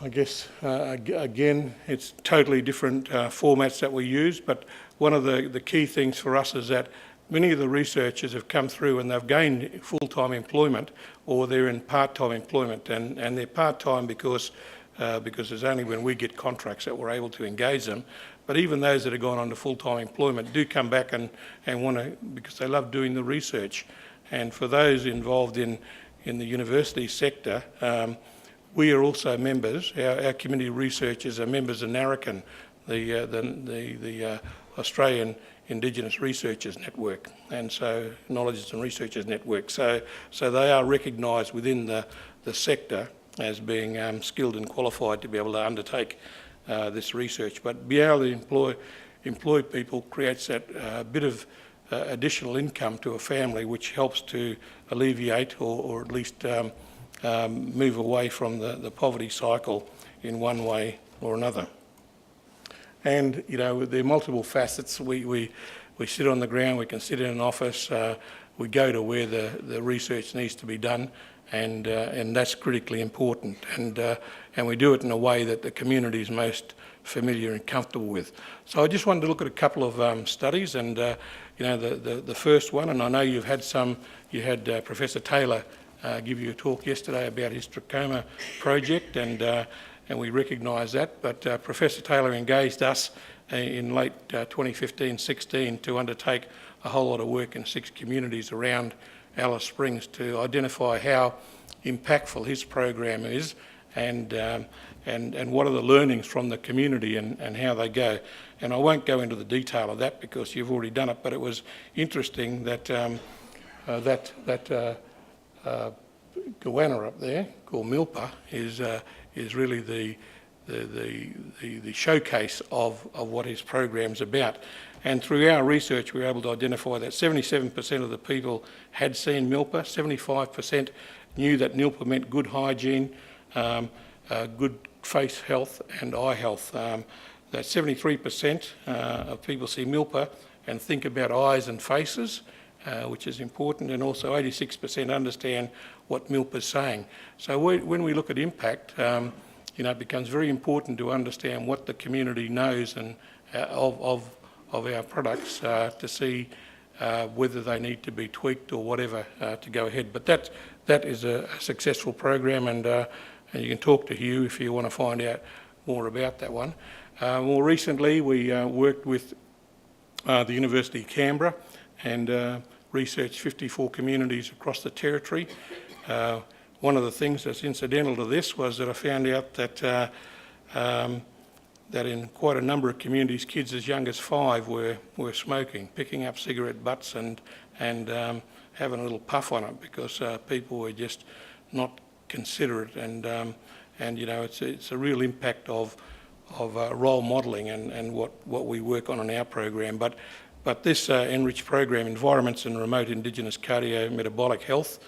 guess, again, it's totally different formats that we use, but one of the key things for us is that many of the researchers have come through and they've gained full-time employment, or they're in part-time employment, and they're part-time because it's only when we get contracts that we're able to engage them. But even those that have gone on to full-time employment do come back and want to, because they love doing the research. And for those involved in the university sector, we are also members. Our community researchers are members of NARICAN, the Australian Indigenous Researchers Network, and so Knowledge and Researchers Network. So they are recognised within the sector as being skilled and qualified to be able to undertake this research. But be able to employ people creates that bit of additional income to a family, which helps to alleviate or at least move away from the poverty cycle in one way or another. And, there are multiple facets. We sit on the ground, we can sit in an office, we go to where the research needs to be done, and that's critically important. And we do it in a way that the community is most familiar and comfortable with. So I just wanted to look at a couple of studies, and, the first one, and I know you had Professor Taylor give you a talk yesterday about his trachoma project, and we recognise that, but Professor Taylor engaged us in late 2015-16 to undertake a whole lot of work in 6 communities around Alice Springs to identify how impactful his program is, and what are the learnings from the community and how they go. And I won't go into the detail of that because you've already done it, but it was interesting that goanna up there, called milpa, is really the showcase of what his program's about. And through our research, we were able to identify that 77% of the people had seen milpa, 75% knew that milpa meant good hygiene, good face health and eye health. That 73% of people see milpa and think about eyes and faces, which is important, and also 86% understand what milpa's saying. So when we look at impact, it becomes very important to understand what the community knows and of our products to see whether they need to be tweaked or whatever to go ahead. But that is a successful program, and you can talk to Hugh if you want to find out more about that one. More recently, we worked with the University of Canberra and researched 54 communities across the territory. One of the things that's incidental to this was that I found out that that in quite a number of communities, kids as young as 5 were smoking, picking up cigarette butts and having a little puff on it because people were just not considerate, and it's a real impact of role modelling and what we work on in our program. But this enriched program, Environments and Remote Indigenous Cardiometabolic Health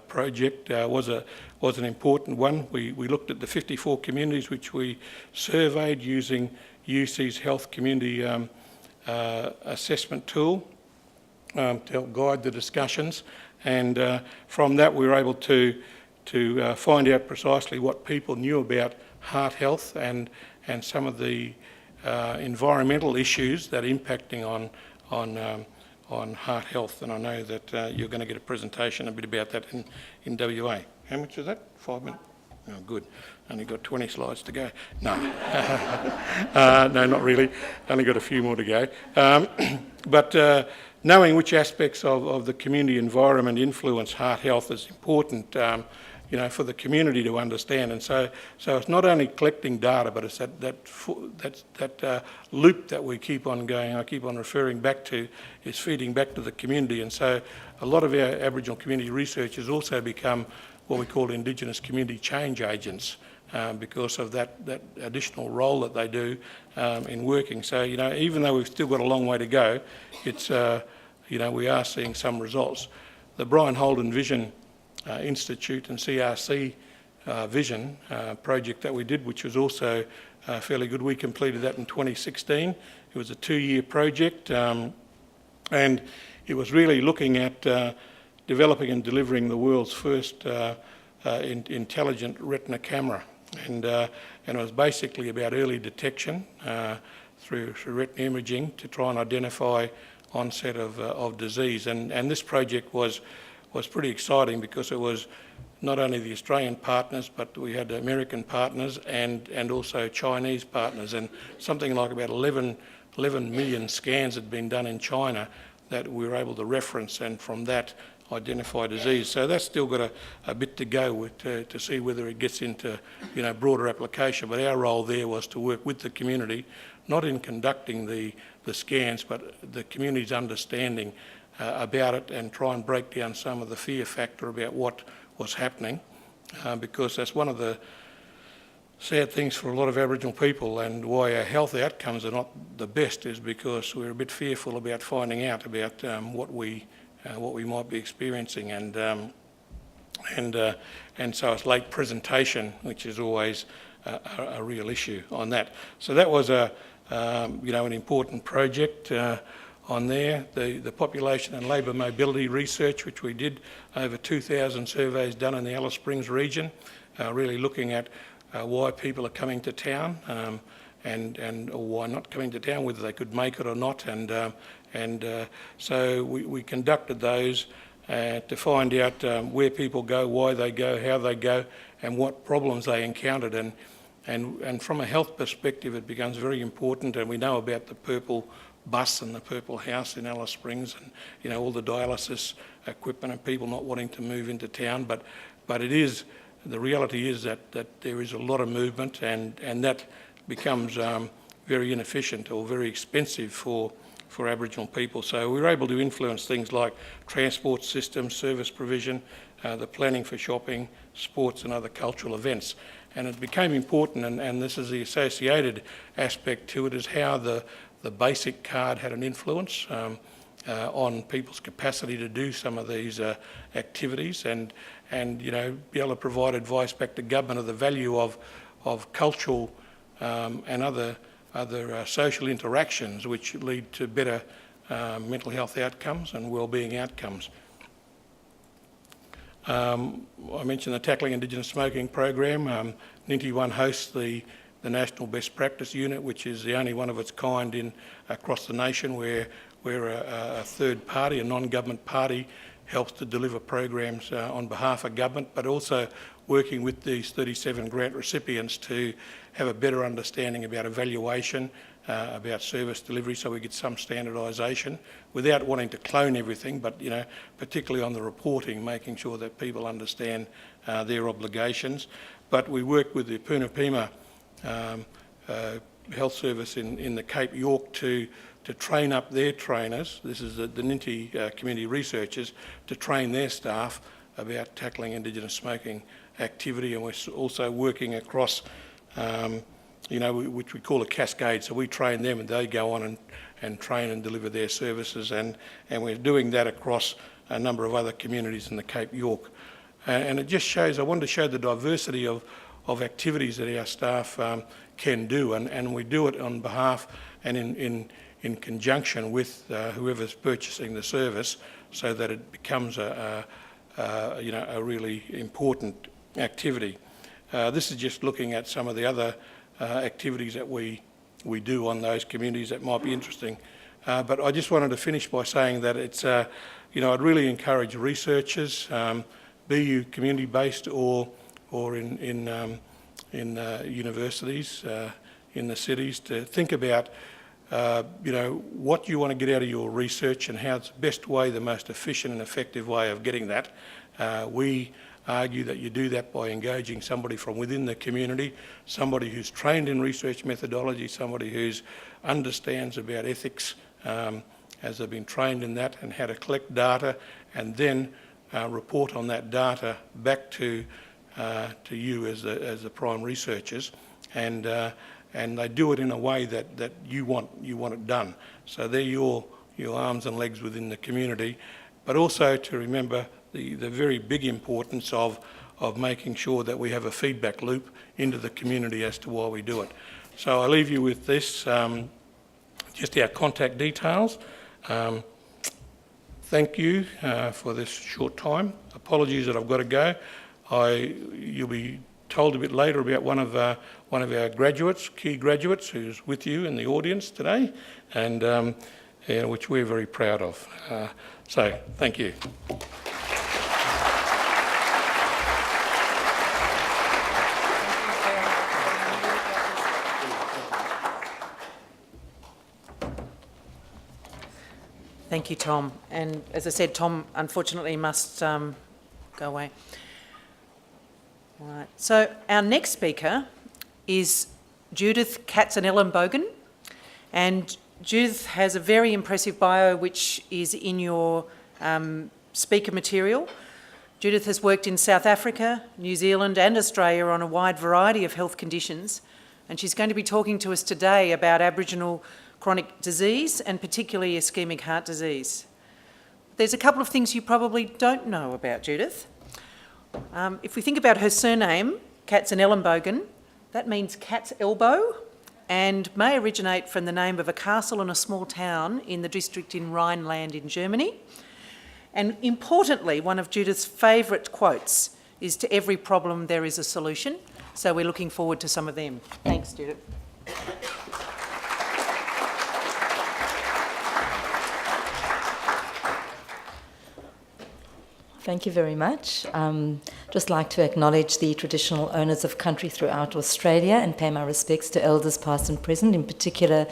project, was an important one. We looked at the 54 communities which we surveyed using UC's Health Community Assessment tool to help guide the discussions, and from that we were able to find out precisely what people knew about heart health and some of the environmental issues that are impacting on heart health. And I know that you're going to get a presentation a bit about that in WA. How much is that? 5 minutes? Oh, good. Only got 20 slides to go. No. No, not really. Only got a few more to go. But knowing which aspects of the community environment influence heart health is important, for the community to understand. And so it's not only collecting data, but it's that loop that we keep on going, I keep on referring back to, is feeding back to the community. And so a lot of our Aboriginal community research has also become what we call Indigenous community change agents, because of that additional role that they do in working. So, even though we've still got a long way to go, it's, we are seeing some results. The Brian Holden Vision Institute and CRC Vision project that we did, which was also fairly good. We completed that in 2016. It was a 2-year project, and it was really looking at developing and delivering the world's first intelligent retina camera, and it was basically about early detection through retina imaging to try and identify onset of disease. And this project was pretty exciting because it was not only the Australian partners, but we had American partners and also Chinese partners, and something like about 11 million scans had been done in China that we were able to reference, and from that identify disease. So that's still got a bit to go with, to see whether it gets into broader application. But our role there was to work with the community, not in conducting the scans, but the community's understanding about it, and try and break down some of the fear factor about what was happening, because that's one of the sad things for a lot of Aboriginal people, and why our health outcomes are not the best is because we're a bit fearful about finding out about what we might be experiencing, and so it's late presentation, which is always a real issue on that. So that was an important project on there. The population and labour mobility research, which we did, over 2,000 surveys done in the Alice Springs region, really looking at why people are coming to town, or why not coming to town, whether they could make it or not, and so we conducted those to find out where people go, why they go, how they go, and what problems they encountered. And from a health perspective, it becomes very important, and we know about the purple bus and the purple house in Alice Springs, and all the dialysis equipment and people not wanting to move into town, but it is, the reality is that there is a lot of movement, and that becomes very inefficient or very expensive for Aboriginal people. So we were able to influence things like transport systems, service provision, the planning for shopping, sports and other cultural events. And it became important, and this is the associated aspect to it, is how the basic card had an influence on people's capacity to do some of these activities and you know, be able to provide advice back to government of the value of cultural and other social interactions which lead to better mental health outcomes and wellbeing outcomes. I mentioned the Tackling Indigenous Smoking program. Ninti 1 hosts the National Best Practice Unit, which is the only one of its kind across the nation where a third party, a non-government party, helps to deliver programs on behalf of government, but also working with these 37 grant recipients to have a better understanding about evaluation, about service delivery, so we get some standardisation without wanting to clone everything, but you know, particularly on the reporting, making sure that people understand their obligations. But we work with the Punapima Health Service in the Cape York to train up their trainers. This is the Ninti community researchers, to train their staff about tackling Indigenous smoking activity, and we're also working across you know, which we call a cascade. So we train them and they go on and train and deliver their services, and we're doing that across a number of other communities in the Cape York. And it just shows, I wanted to show the diversity of activities that our staff can do, and we do it on behalf and in conjunction with whoever's purchasing the service, so that it becomes a you know, a really important activity. This is just looking at some of the other activities that we do on those communities that might be interesting. But I just wanted to finish by saying that it's, you know, I'd really encourage researchers, be you community-based or in universities, in the cities, to think about, you know, what you want to get out of your research and how it's the best way, the most efficient and effective way of getting that. We argue that you do that by engaging somebody from within the community, somebody who's trained in research methodology, somebody who understands about ethics, as they've been trained in that, and how to collect data and then report on that data back to you as the prime researchers, and they do it in a way that you want it done. So they're your arms and legs within the community, but also to remember the very big importance of making sure that we have a feedback loop into the community as to why we do it. So I leave you with this, just our contact details. Thank you for this short time. Apologies that I've got to go. You'll be told a bit later about one of our graduates, key graduates, who's with you in the audience today, and yeah, which we're very proud of. So thank you. Thank you, Tom. And as I said, Tom unfortunately must go away. Right. So our next speaker is Judith Katzenellenbogen, and Judith has a very impressive bio which is in your speaker material. Judith has worked in South Africa, New Zealand and Australia on a wide variety of health conditions, and she's going to be talking to us today about Aboriginal chronic disease and particularly ischemic heart disease. There's a couple of things you probably don't know about Judith. If we think about her surname, Katzenellenbogen, that means cat's elbow, and may originate from the name of a castle and a small town in the district in Rhineland in Germany. And importantly, one of Judith's favourite quotes is, "To every problem there is a solution." So we're looking forward to some of them. Thanks, Judith. Thank you very much. Just like to acknowledge the traditional owners of country throughout Australia and pay my respects to elders past and present, in particular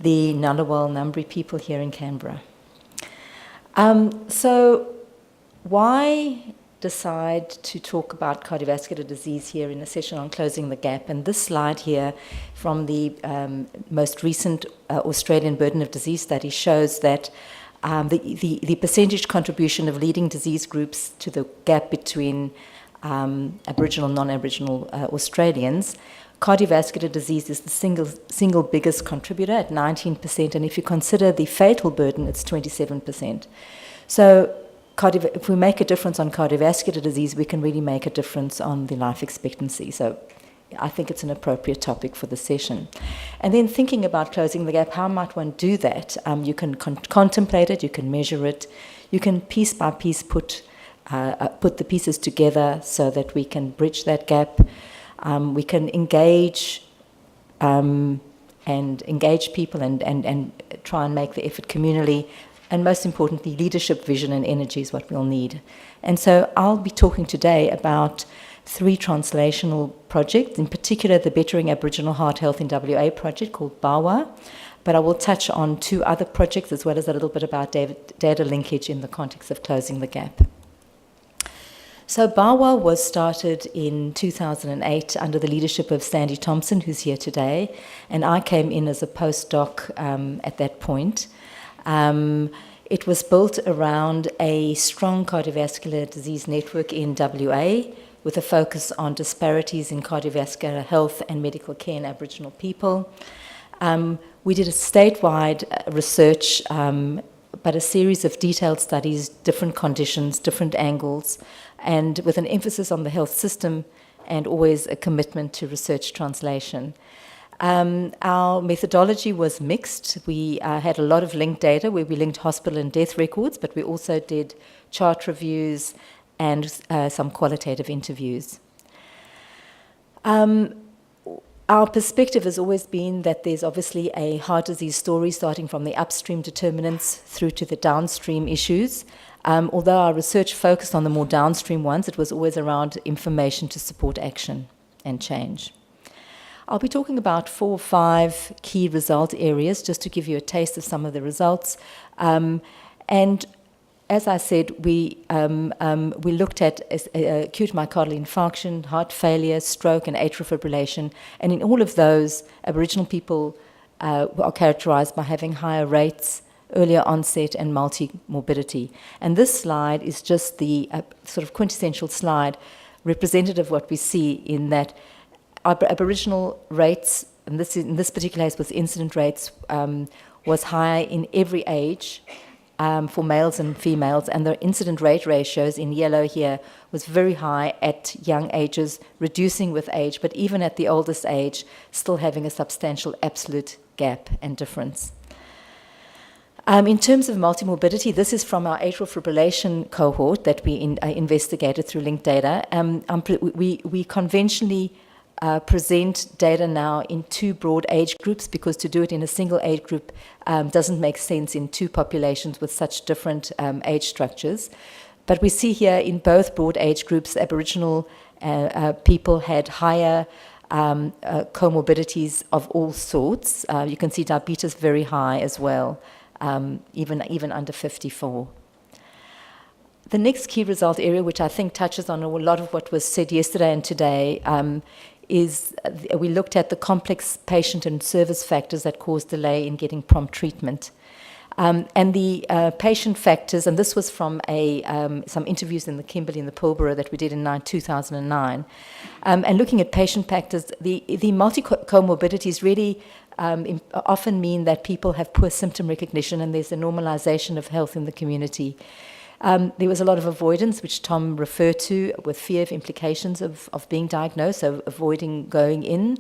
the Ngunnawal Ngambri people here in Canberra. So why decide to talk about cardiovascular disease here in a session on closing the gap? And this slide here from the most recent Australian burden of disease study shows that the percentage contribution of leading disease groups to the gap between Aboriginal and non-Aboriginal Australians, cardiovascular disease is the single biggest contributor at 19%, and if you consider the fatal burden, it's 27%. So if we make a difference on cardiovascular disease, we can really make a difference on the life expectancy. So I think it's an appropriate topic for the session. And then thinking about closing the gap, how might one do that? You can contemplate it, you can measure it, you can piece by piece put the pieces together so that we can bridge that gap. We can engage people and try and make the effort communally. And most importantly, leadership, vision, and energy is what we'll need. And so I'll be talking today about 3 translational projects, in particular the Bettering Aboriginal Heart Health in WA project called BAWA, but I will touch on 2 other projects as well as a little bit about data linkage in the context of closing the gap. So BAWA was started in 2008 under the leadership of Sandy Thompson, who's here today, and I came in as a postdoc at that point. It was built around a strong cardiovascular disease network in WA with a focus on disparities in cardiovascular health and medical care in Aboriginal people. We did a statewide research, but a series of detailed studies, different conditions, different angles, and with an emphasis on the health system and always a commitment to research translation. Our methodology was mixed. We had a lot of linked data where we linked hospital and death records, but we also did chart reviews and some qualitative interviews. Our perspective has always been that there's obviously a heart disease story starting from the upstream determinants through to the downstream issues. Although our research focused on the more downstream ones, it was always around information to support action and change. I'll be talking about 4 or 5 key result areas just to give you a taste of some of the results. And as I said, we looked at acute myocardial infarction, heart failure, stroke, and atrial fibrillation. And in all of those, Aboriginal people are characterised by having higher rates, earlier onset, and multi-morbidity. And this slide is just the sort of quintessential slide representative of what we see in that Aboriginal rates, and this in this particular case was incident rates, was higher in every age for males and females, and the incident rate ratios in yellow here was very high at young ages, reducing with age, but even at the oldest age, still having a substantial absolute gap and difference. In terms of multimorbidity, this is from our atrial fibrillation cohort that we investigated through linked data. We conventionally present data now in 2 broad age groups because to do it in a single age group doesn't make sense in 2 populations with such different age structures. But we see here in both broad age groups, Aboriginal people had higher comorbidities of all sorts. You can see diabetes very high as well, even under 54. The next key result area, which I think touches on a lot of what was said yesterday and today, is we looked at the complex patient and service factors that cause delay in getting prompt treatment. And the patient factors, and this was from some interviews in the Kimberley and the Pilbara that we did in 2009, and looking at patient factors, the multi-comorbidities really often mean that people have poor symptom recognition and there's a normalization of health in the community. There was a lot of avoidance, which Tom referred to, with fear of implications of being diagnosed, so avoiding going in.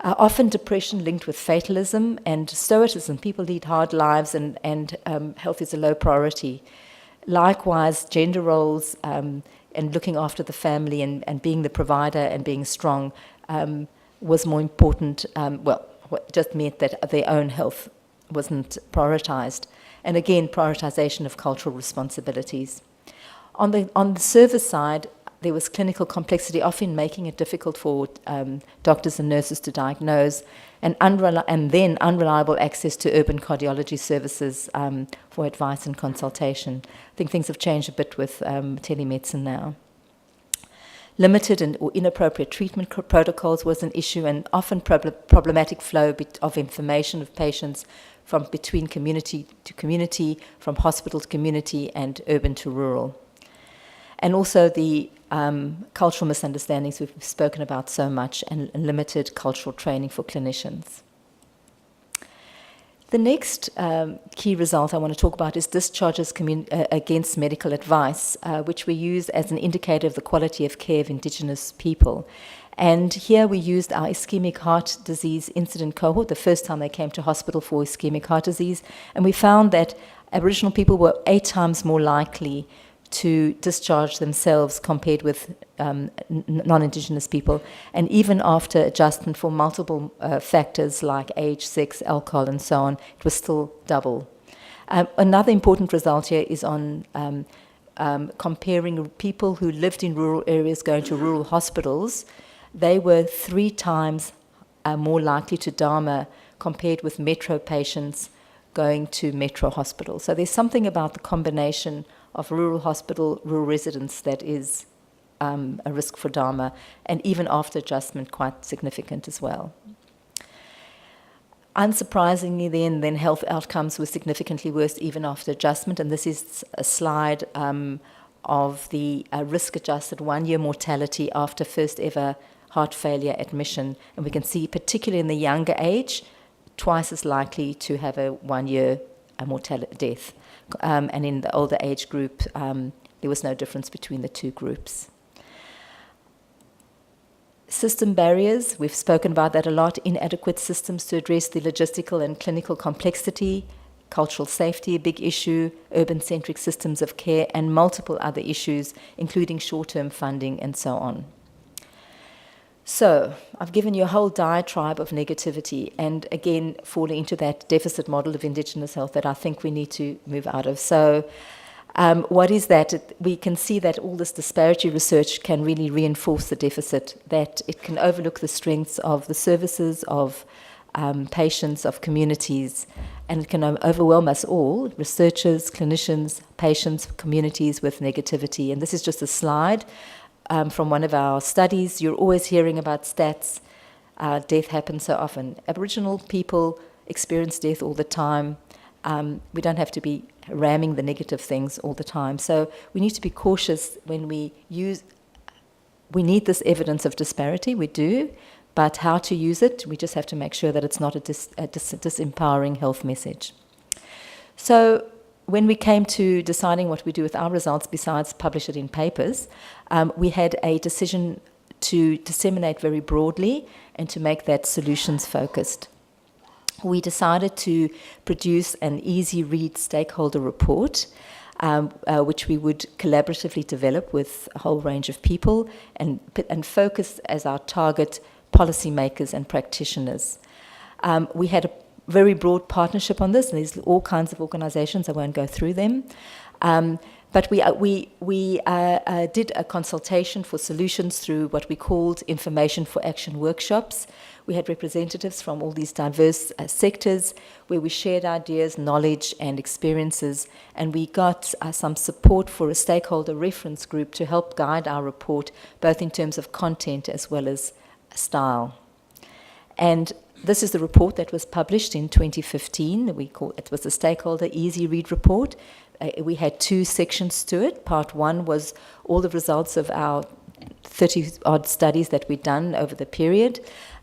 Often depression linked with fatalism and stoicism. People lead hard lives and health is a low priority. Likewise, gender roles and looking after the family and being the provider and being strong was more important, what just meant that their own health wasn't prioritised. And again, prioritisation of cultural responsibilities. On the service side, there was clinical complexity, often making it difficult for doctors and nurses to diagnose, and then unreliable access to urban cardiology services for advice and consultation. I think things have changed a bit with telemedicine now. Limited or inappropriate treatment protocols was an issue, and often problematic flow of information of patients from between community to community, from hospital to community, and urban to rural. And also the cultural misunderstandings we've spoken about so much, and limited cultural training for clinicians. The next key result I want to talk about is discharges against medical advice, which we use as an indicator of the quality of care of Indigenous people. And here we used our ischemic heart disease incident cohort, the first time they came to hospital for ischemic heart disease, and we found that Aboriginal people were 8 times more likely to discharge themselves compared with non-Indigenous people, and even after adjustment for multiple factors like age, sex, alcohol, and so on, it was still double. Another important result here is on comparing people who lived in rural areas going to rural hospitals. They were 3 times more likely to Dharma compared with metro patients going to metro hospitals. So there's something about the combination of rural hospital, rural residents that is a risk for Dharma, and even after adjustment, quite significant as well. Unsurprisingly, then health outcomes were significantly worse even after adjustment, and this is a slide of the risk-adjusted 1-year mortality after first ever heart failure admission, and we can see, particularly in the younger age, twice as likely to have a 1-year mortality death. And in the older age group, there was no difference between the 2 groups. System barriers, we've spoken about that a lot. Inadequate systems to address the logistical and clinical complexity, cultural safety, a big issue, urban-centric systems of care, and multiple other issues, including short-term funding and so on. So, I've given you a whole diatribe of negativity, and again, falling into that deficit model of Indigenous health that I think we need to move out of. So, what is that? We can see that all this disparity research can really reinforce the deficit, that it can overlook the strengths of the services, of patients, of communities, and it can overwhelm us all, researchers, clinicians, patients, communities, with negativity. And this is just a slide from one of our studies. You're always hearing about stats. Death happens so often. Aboriginal people experience death all the time. We don't have to be ramming the negative things all the time. So we need to be cautious when we use. We need this evidence of disparity, we do, but how to use it, we just have to make sure that it's not a disempowering health message. So when we came to deciding what we do with our results, besides publish it in papers, we had a decision to disseminate very broadly and to make that solutions focused. We decided to produce an easy-read stakeholder report, which we would collaboratively develop with a whole range of people and focus as our target policymakers and practitioners. We had a very broad partnership on this, and there's all kinds of organizations. I won't go through them. But we did a consultation for solutions through what we called Information for Action workshops. We had representatives from all these diverse sectors where we shared ideas, knowledge, and experiences, and we got some support for a stakeholder reference group to help guide our report, both in terms of content as well as style. And this is the report that was published in 2015. It was a stakeholder easy read report. We had 2 sections to it. Part 1 was all the results of our 30-odd studies that we'd done over the period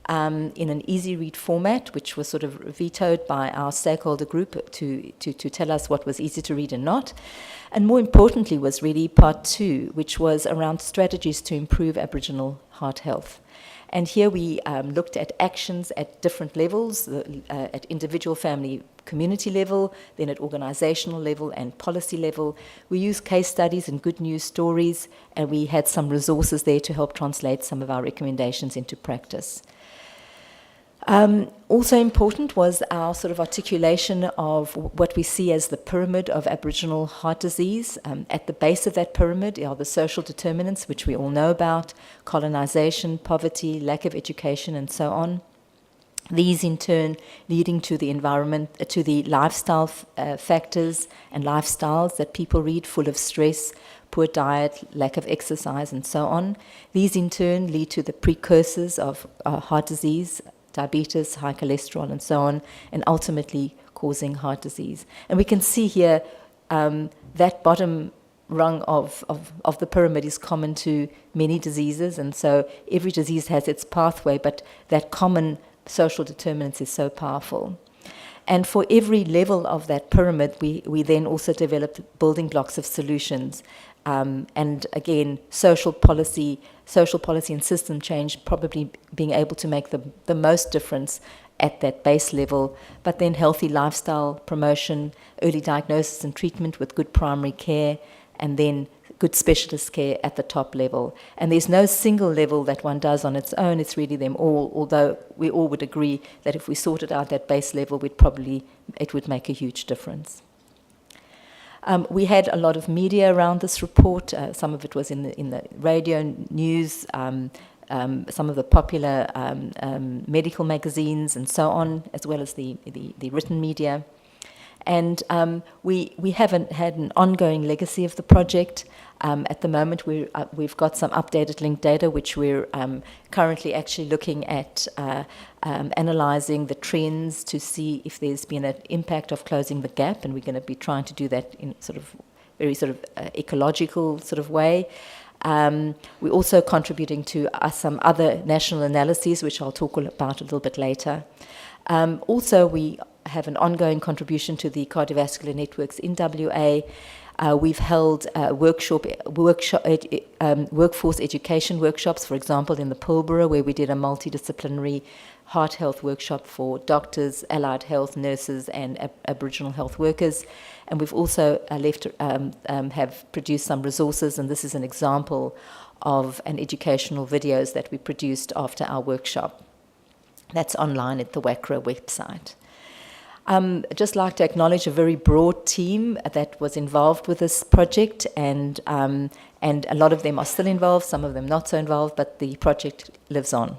in an easy read format, which was sort of vetoed by our stakeholder group to tell us what was easy to read and not. And more importantly was really part 2, which was around strategies to improve Aboriginal heart health. And here we looked at actions at different levels, at individual, family, community level, then at organizational level and policy level. We used case studies and good news stories, and we had some resources there to help translate some of our recommendations into practice. Also important was our sort of articulation of what we see as the pyramid of Aboriginal heart disease. At the base of that pyramid are the social determinants, which we all know about, colonisation, poverty, lack of education, and so on. These in turn leading to the environment, to the lifestyle factors and lifestyles that people lead, full of stress, poor diet, lack of exercise, and so on. These in turn lead to the precursors of heart disease, diabetes, high cholesterol, and so on, and ultimately causing heart disease. And we can see here that bottom rung of the pyramid is common to many diseases, and so every disease has its pathway, but that common social determinants is so powerful. And for every level of that pyramid, we then also developed building blocks of solutions. And again, social policy and system change probably being able to make the most difference at that base level, but then healthy lifestyle promotion, early diagnosis and treatment with good primary care, and then good specialist care at the top level. And there's no single level that one does on its own, it's really them all, although we all would agree that if we sorted out that base level, it would make a huge difference. We had a lot of media around this report. Some of it was in the radio news, some of the popular medical magazines and so on, as well as the written media. And we haven't had an ongoing legacy of the project. At the moment, we've got some updated linked data, which we're currently actually looking at analysing the trends to see if there's been an impact of closing the gap, and we're going to be trying to do that in very ecological sort of way. We're also contributing to some other national analyses, which I'll talk about a little bit later. Also, we have an ongoing contribution to the cardiovascular networks in WA. We've held workforce education workshops, for example, in the Pilbara, where we did a multidisciplinary heart health workshop for doctors, allied health nurses, and Aboriginal health workers. And we've also have produced some resources, and this is an example of an educational videos that we produced after our workshop. That's online at the WACRA website. I'd just like to acknowledge a very broad team that was involved with this project, and a lot of them are still involved, some of them not so involved, but the project lives on.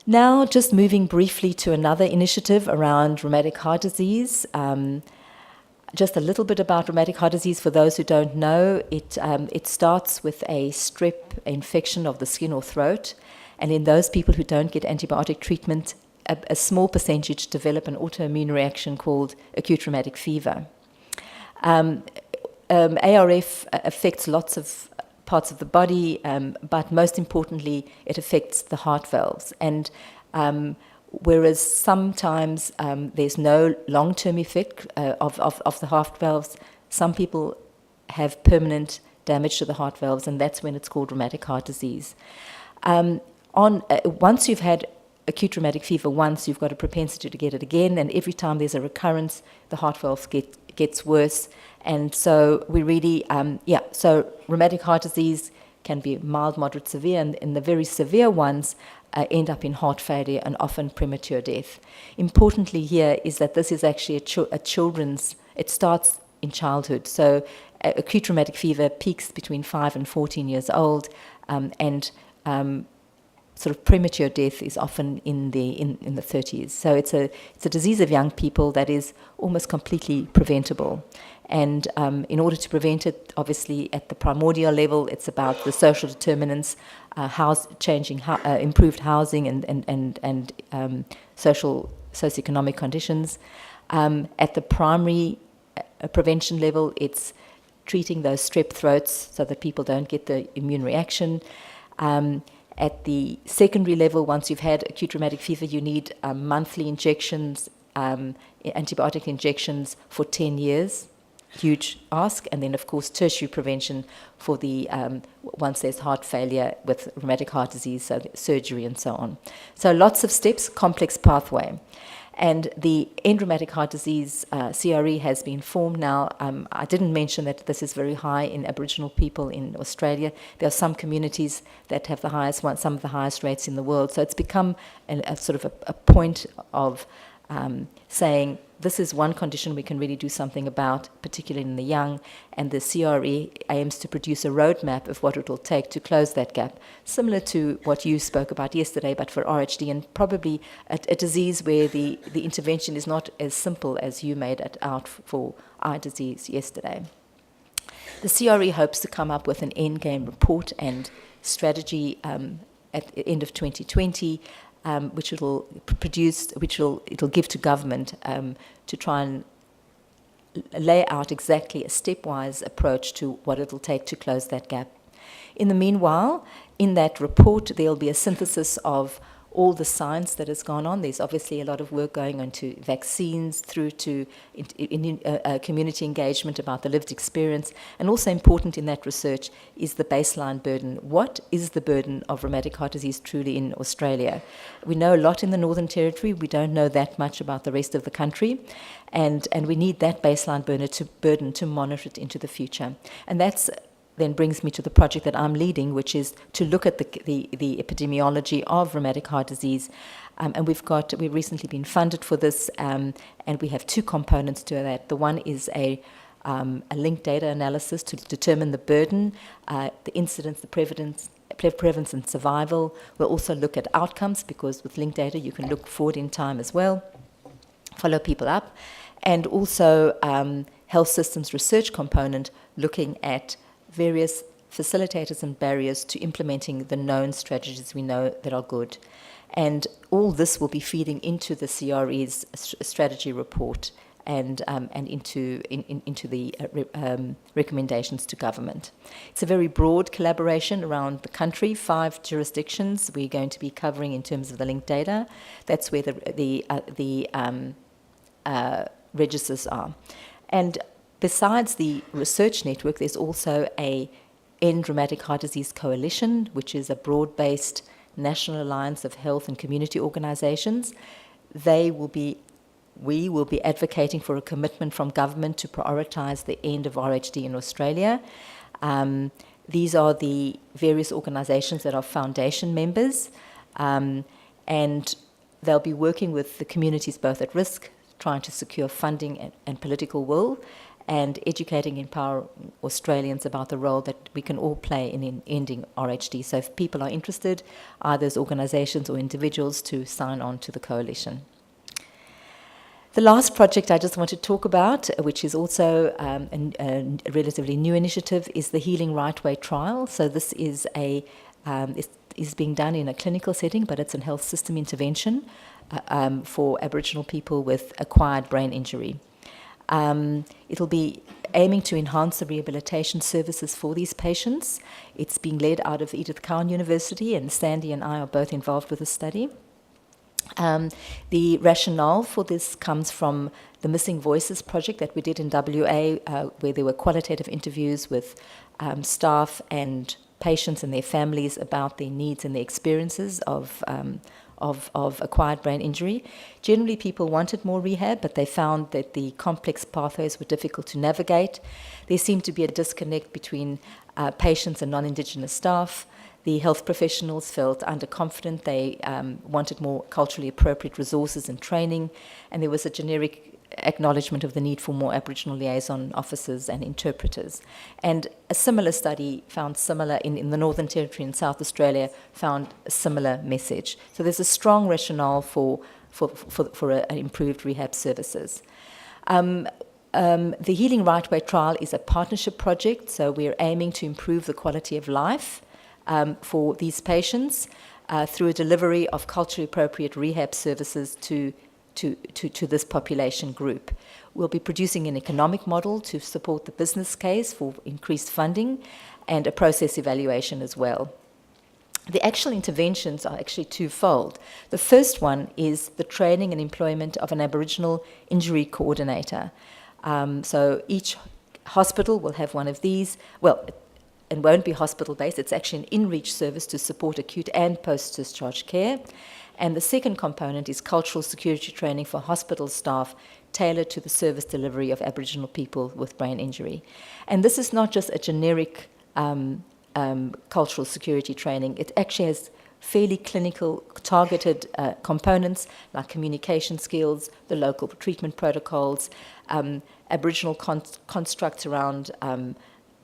Now, just moving briefly to another initiative around rheumatic heart disease. Just a little bit about rheumatic heart disease for those who don't know. It starts with a strep infection of the skin or throat, and in those people who don't get antibiotic treatment, a small percentage develop an autoimmune reaction called acute rheumatic fever. ARF affects lots of parts of the body, but most importantly, it affects the heart valves. And whereas sometimes there's no long-term effect of the heart valves, some people have permanent damage to the heart valves, and that's when it's called rheumatic heart disease. Once you've had acute rheumatic fever once, you've got a propensity to get it again, and every time there's a recurrence, the heart valve gets worse. And so we really, so rheumatic heart disease can be mild, moderate, severe, and the very severe ones end up in heart failure and often premature death. Importantly here is that this is actually a children's, it starts in childhood. So acute rheumatic fever peaks between 5 and 14 years old, and sort of premature death is often in the 30s. So it's a disease of young people that is almost completely preventable. And in order to prevent it, obviously at the primordial level, it's about the social determinants, improved housing and socioeconomic conditions. At the primary prevention level, it's treating those strep throats so that people don't get the immune reaction. At the secondary level, once you've had acute rheumatic fever, you need monthly injections, antibiotic injections for 10 years. Huge ask. And then, of course, tertiary prevention for the once there's heart failure with rheumatic heart disease, so surgery and so on. So lots of steps, complex pathway. And the end rheumatic heart disease, CRE, has been formed now. I didn't mention that this is very high in Aboriginal people in Australia. There are some communities that have the highest one, some of the highest rates in the world. So it's become a sort of a point of saying this is one condition we can really do something about, particularly in the young, and the CRE aims to produce a roadmap of what it will take to close that gap, similar to what you spoke about yesterday, but for RHD, and probably a disease where the intervention is not as simple as you made it out for eye disease yesterday. The CRE hopes to come up with an endgame report and strategy at the end of 2020, which it'll produce, it'll give to government to try and lay out exactly a stepwise approach to what it'll take to close that gap. In the meanwhile, in that report, there'll be a synthesis of all the science that has gone on. There's obviously a lot of work going on to vaccines, through to community engagement about the lived experience, and also important in that research is the baseline burden. What is the burden of rheumatic heart disease truly in Australia? We know a lot in the Northern Territory. We don't know that much about the rest of the country, and we need that baseline burden to monitor it into the future. And that's then brings me to the project that I'm leading, which is to look at the epidemiology of rheumatic heart disease. And we've recently been funded for this, and we have two components to that. The one is a linked data analysis to determine the burden, the incidence, the prevalence and survival. We'll also look at outcomes, because with linked data you can look forward in time as well, follow people up, and also health systems research component, looking at various facilitators and barriers to implementing the known strategies we know that are good. And all this will be feeding into the CRE's strategy report and into the recommendations to government. It's a very broad collaboration around the country, 5 jurisdictions we're going to be covering in terms of the linked data. That's where the registers are. And besides the research network, there's also a End Rheumatic Heart Disease Coalition, which is a broad-based national alliance of health and community organizations. We will be advocating for a commitment from government to prioritize the end of RHD in Australia. These are the various organizations that are foundation members, and they'll be working with the communities both at risk, trying to secure funding and political will, and educating and empowering Australians about the role that we can all play in ending RHD. So if people are interested, either as organisations or individuals, to sign on to the coalition. The last project I just want to talk about, which is also a relatively new initiative, is the Healing Right Way trial. So this is is being done in a clinical setting, but it's a health system intervention for Aboriginal people with acquired brain injury. It'll be aiming to enhance the rehabilitation services for these patients. It's being led out of Edith Cowan University, and Sandy and I are both involved with the study. The rationale for this comes from the Missing Voices project that we did in WA, where there were qualitative interviews with staff and patients and their families about their needs and their experiences of acquired brain injury. Generally, people wanted more rehab, but they found that the complex pathways were difficult to navigate. There seemed to be a disconnect between patients and non-Indigenous staff. The health professionals felt underconfident. They wanted more culturally appropriate resources and training, and there was a generic acknowledgement of the need for more Aboriginal liaison officers and interpreters. And a similar study found similar in the Northern Territory in South Australia, found a similar message. So there's a strong rationale for improved rehab services. The Healing Right Way trial is a partnership project, so we're aiming to improve the quality of life for these patients through a delivery of culturally appropriate rehab services to this population group. We'll be producing an economic model to support the business case for increased funding and a process evaluation as well. The actual interventions are actually twofold. The first one is the training and employment of an Aboriginal injury coordinator. So each hospital will have one of these. Well, it won't be hospital-based. It's actually an in-reach service to support acute and post-discharge care. And the second component is cultural security training for hospital staff tailored to the service delivery of Aboriginal people with brain injury. And this is not just a generic cultural security training. It actually has fairly clinical, targeted components like communication skills, the local treatment protocols, Aboriginal constructs around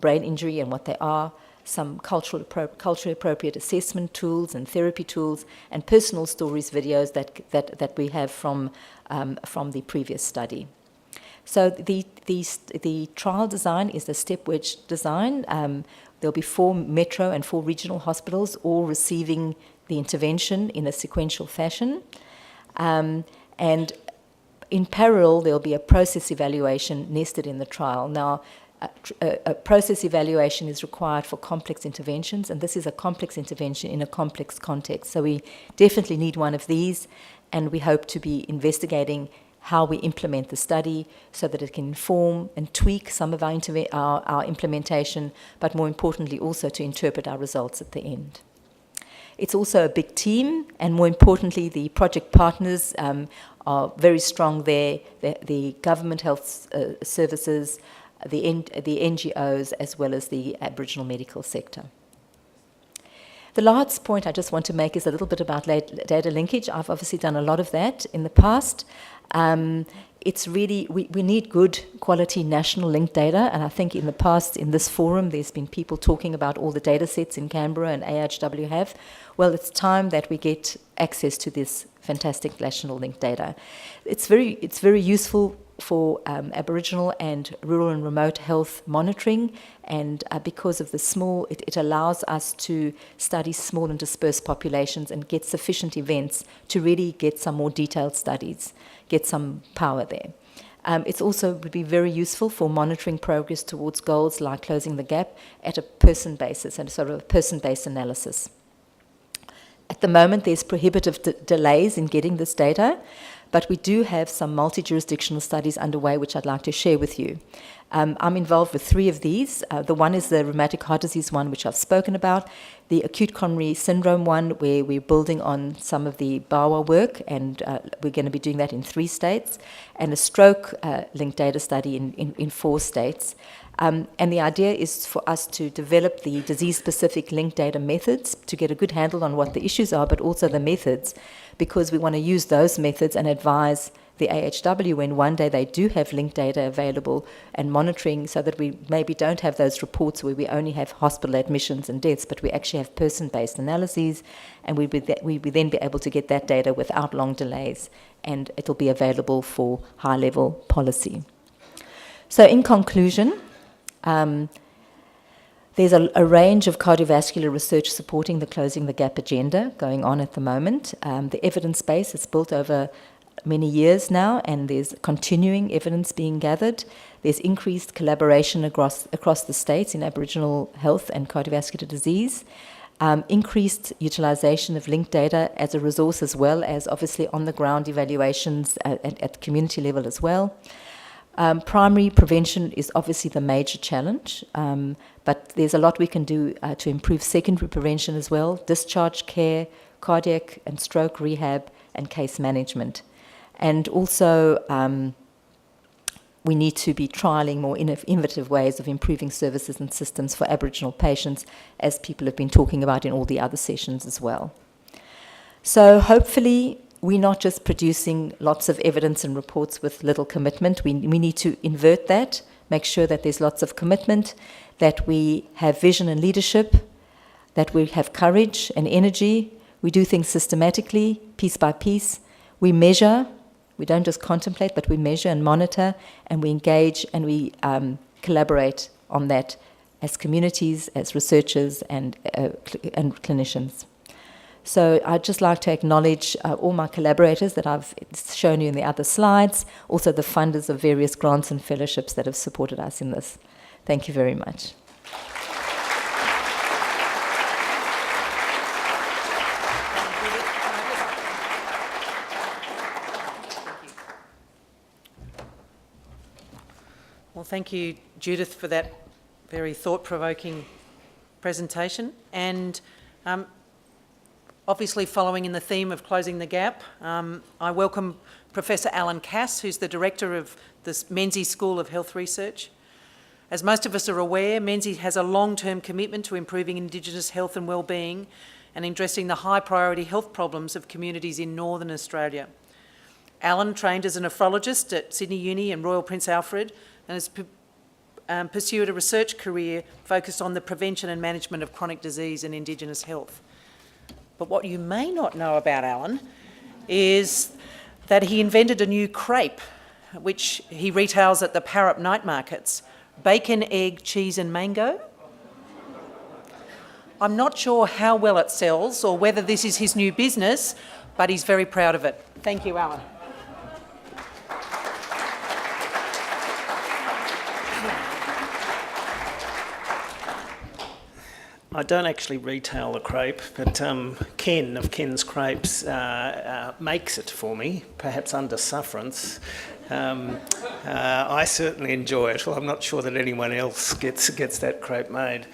brain injury and what they are, some culturally appropriate assessment tools and therapy tools, and personal stories videos that we have from the previous study. So the trial design is the step wedge design. There'll be 4 metro and 4 regional hospitals all receiving the intervention in a sequential fashion. And in parallel, there'll be a process evaluation nested in the trial. Now, a process evaluation is required for complex interventions, and this is a complex intervention in a complex context. So we definitely need one of these, and we hope to be investigating how we implement the study so that it can inform and tweak some of our implementation, but more importantly also to interpret our results at the end. It's also a big team, and more importantly, the project partners are very strong there, the government health services, the NGOs, as well as the Aboriginal medical sector. The last point I just want to make is a little bit about data linkage. I've obviously done a lot of that in the past. It's really, we need good quality national linked data, and I think in the past, in this forum, there's been people talking about all the data sets in Canberra and AHW have. Well, it's time that we get access to this fantastic national linked data. It's very useful for Aboriginal and rural and remote health monitoring, and because of the small, it allows us to study small and dispersed populations and get sufficient events to really get some more detailed studies, get some power there. It's also would be very useful for monitoring progress towards goals like closing the gap at a person basis and sort of a person-based analysis. At the moment, there's prohibitive delays in getting this data, but we do have some multi-jurisdictional studies underway which I'd like to share with you. I'm involved with 3 of these. The one is the rheumatic heart disease one, which I've spoken about, the acute coronary syndrome one, where we're building on some of the BAWA work, and we're going to be doing that in 3 states, and a stroke linked data study in 4 states. And the idea is for us to develop the disease-specific linked data methods to get a good handle on what the issues are, but also the methods, because we want to use those methods and advise the AHW when one day they do have linked data available and monitoring, so that we maybe don't have those reports where we only have hospital admissions and deaths, but we actually have person-based analyses, and we would then be able to get that data without long delays, and it'll be available for high-level policy. So in conclusion, there's a range of cardiovascular research supporting the Closing the Gap agenda going on at the moment. The evidence base is built over many years now, and there's continuing evidence being gathered. There's increased collaboration across the states in Aboriginal health and cardiovascular disease. Increased utilisation of linked data as a resource, as well as obviously on-the-ground evaluations at community level as well. Primary prevention is obviously the major challenge, but there's a lot we can do to improve secondary prevention as well, discharge care, cardiac and stroke rehab, and case management. And also, we need to be trialling more innovative ways of improving services and systems for Aboriginal patients, as people have been talking about in all the other sessions as well. So hopefully, we're not just producing lots of evidence and reports with little commitment. We need to invert that, make sure that there's lots of commitment, that we have vision and leadership, that we have courage and energy. We do things systematically, piece by piece. We measure. We don't just contemplate, but we measure and monitor, and we engage and we collaborate on that as communities, as researchers, and clinicians. So I'd just like to acknowledge all my collaborators that I've shown you in the other slides, also the funders of various grants and fellowships that have supported us in this. Thank you very much. Well, thank you, Judith, for that very thought-provoking presentation. And obviously, following in the theme of closing the gap, I welcome Professor Alan Kass, who's the director of the Menzies School of Health Research. As most of us are aware, Menzies has a long-term commitment to improving Indigenous health and wellbeing and addressing the high-priority health problems of communities in Northern Australia. Alan trained as a nephrologist at Sydney Uni and Royal Prince Alfred, and has pursued a research career focused on the prevention and management of chronic disease and Indigenous health. But what you may not know about Alan is that he invented a new crepe which he retails at the Parrot night markets. Bacon, egg, cheese and mango. I'm not sure how well it sells or whether this is his new business, but he's very proud of it. Thank you, Alan. I don't actually retail the crepe, but Ken of Ken's Crepes makes it for me, perhaps under sufferance. I certainly enjoy it. Well, I'm not sure that anyone else gets that crepe made.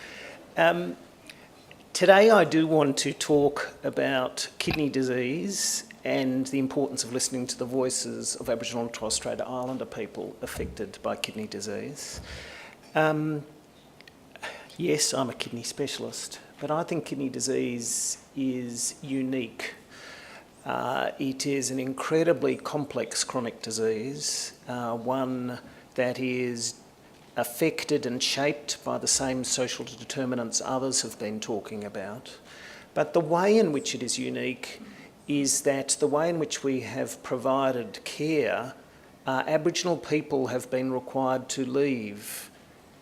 Today I do want to talk about kidney disease and the importance of listening to the voices of Aboriginal and Torres Strait Islander people affected by kidney disease. Yes, I'm a kidney specialist, but I think kidney disease is unique. It is an incredibly complex chronic disease, one that is affected and shaped by the same social determinants others have been talking about. But the way in which it is unique is that the way in which we have provided care, Aboriginal people have been required to leave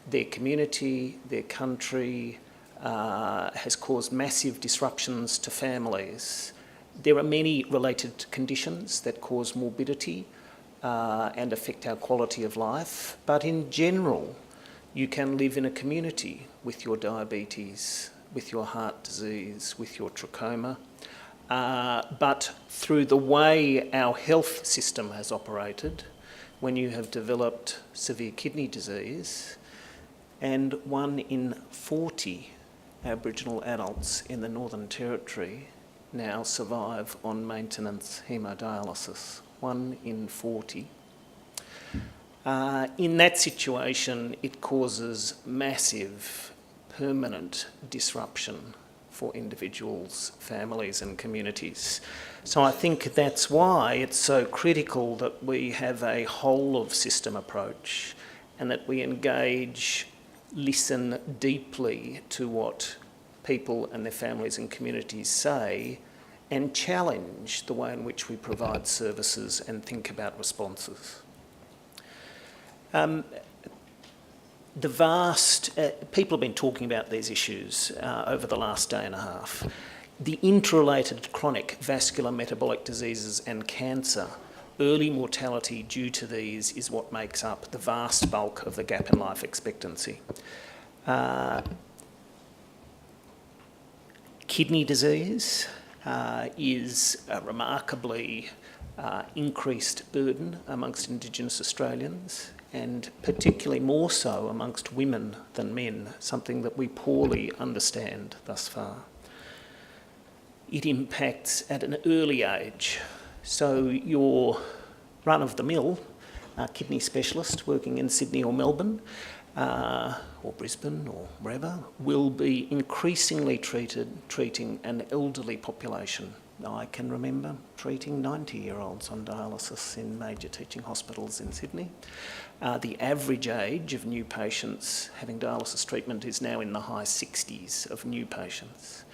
their community, their country, has caused massive disruptions to families. There are many related conditions that cause morbidity and affect our quality of life, but in general, you can live in a community with your diabetes, with your heart disease, with your trachoma, but through the way our health system has operated, when you have developed severe kidney disease, and 1 in 40 Aboriginal adults in the Northern Territory now survive on maintenance haemodialysis. 1 in 40. In that situation, it causes massive, permanent disruption for individuals, families and communities. So I think that's why it's so critical that we have a whole-of-system approach and that we engage, listen deeply to what people and their families and communities say and challenge the way in which we provide services and think about responses. People have been talking about these issues over the last day and a half. The interrelated chronic vascular metabolic diseases and cancer, early mortality due to these is what makes up the vast bulk of the gap in life expectancy. Kidney disease is a remarkably increased burden amongst Indigenous Australians, and particularly more so amongst women than men, something that we poorly understand thus far. It impacts at an early age. So your run-of-the-mill kidney specialist working in Sydney or Melbourne or Brisbane or wherever will be increasingly treating an elderly population. I can remember treating 90-year-olds on dialysis in major teaching hospitals in Sydney. The average age of new patients having dialysis treatment is now in the high 60s of new patients.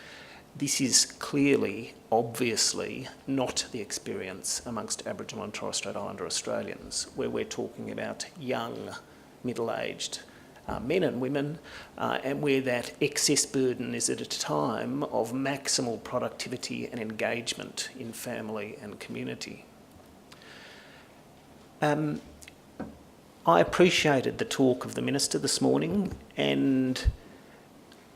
This is clearly, obviously, not the experience amongst Aboriginal and Torres Strait Islander Australians, where we're talking about young, middle-aged men and women, and where that excess burden is at a time of maximal productivity and engagement in family and community. I appreciated the talk of the Minister this morning and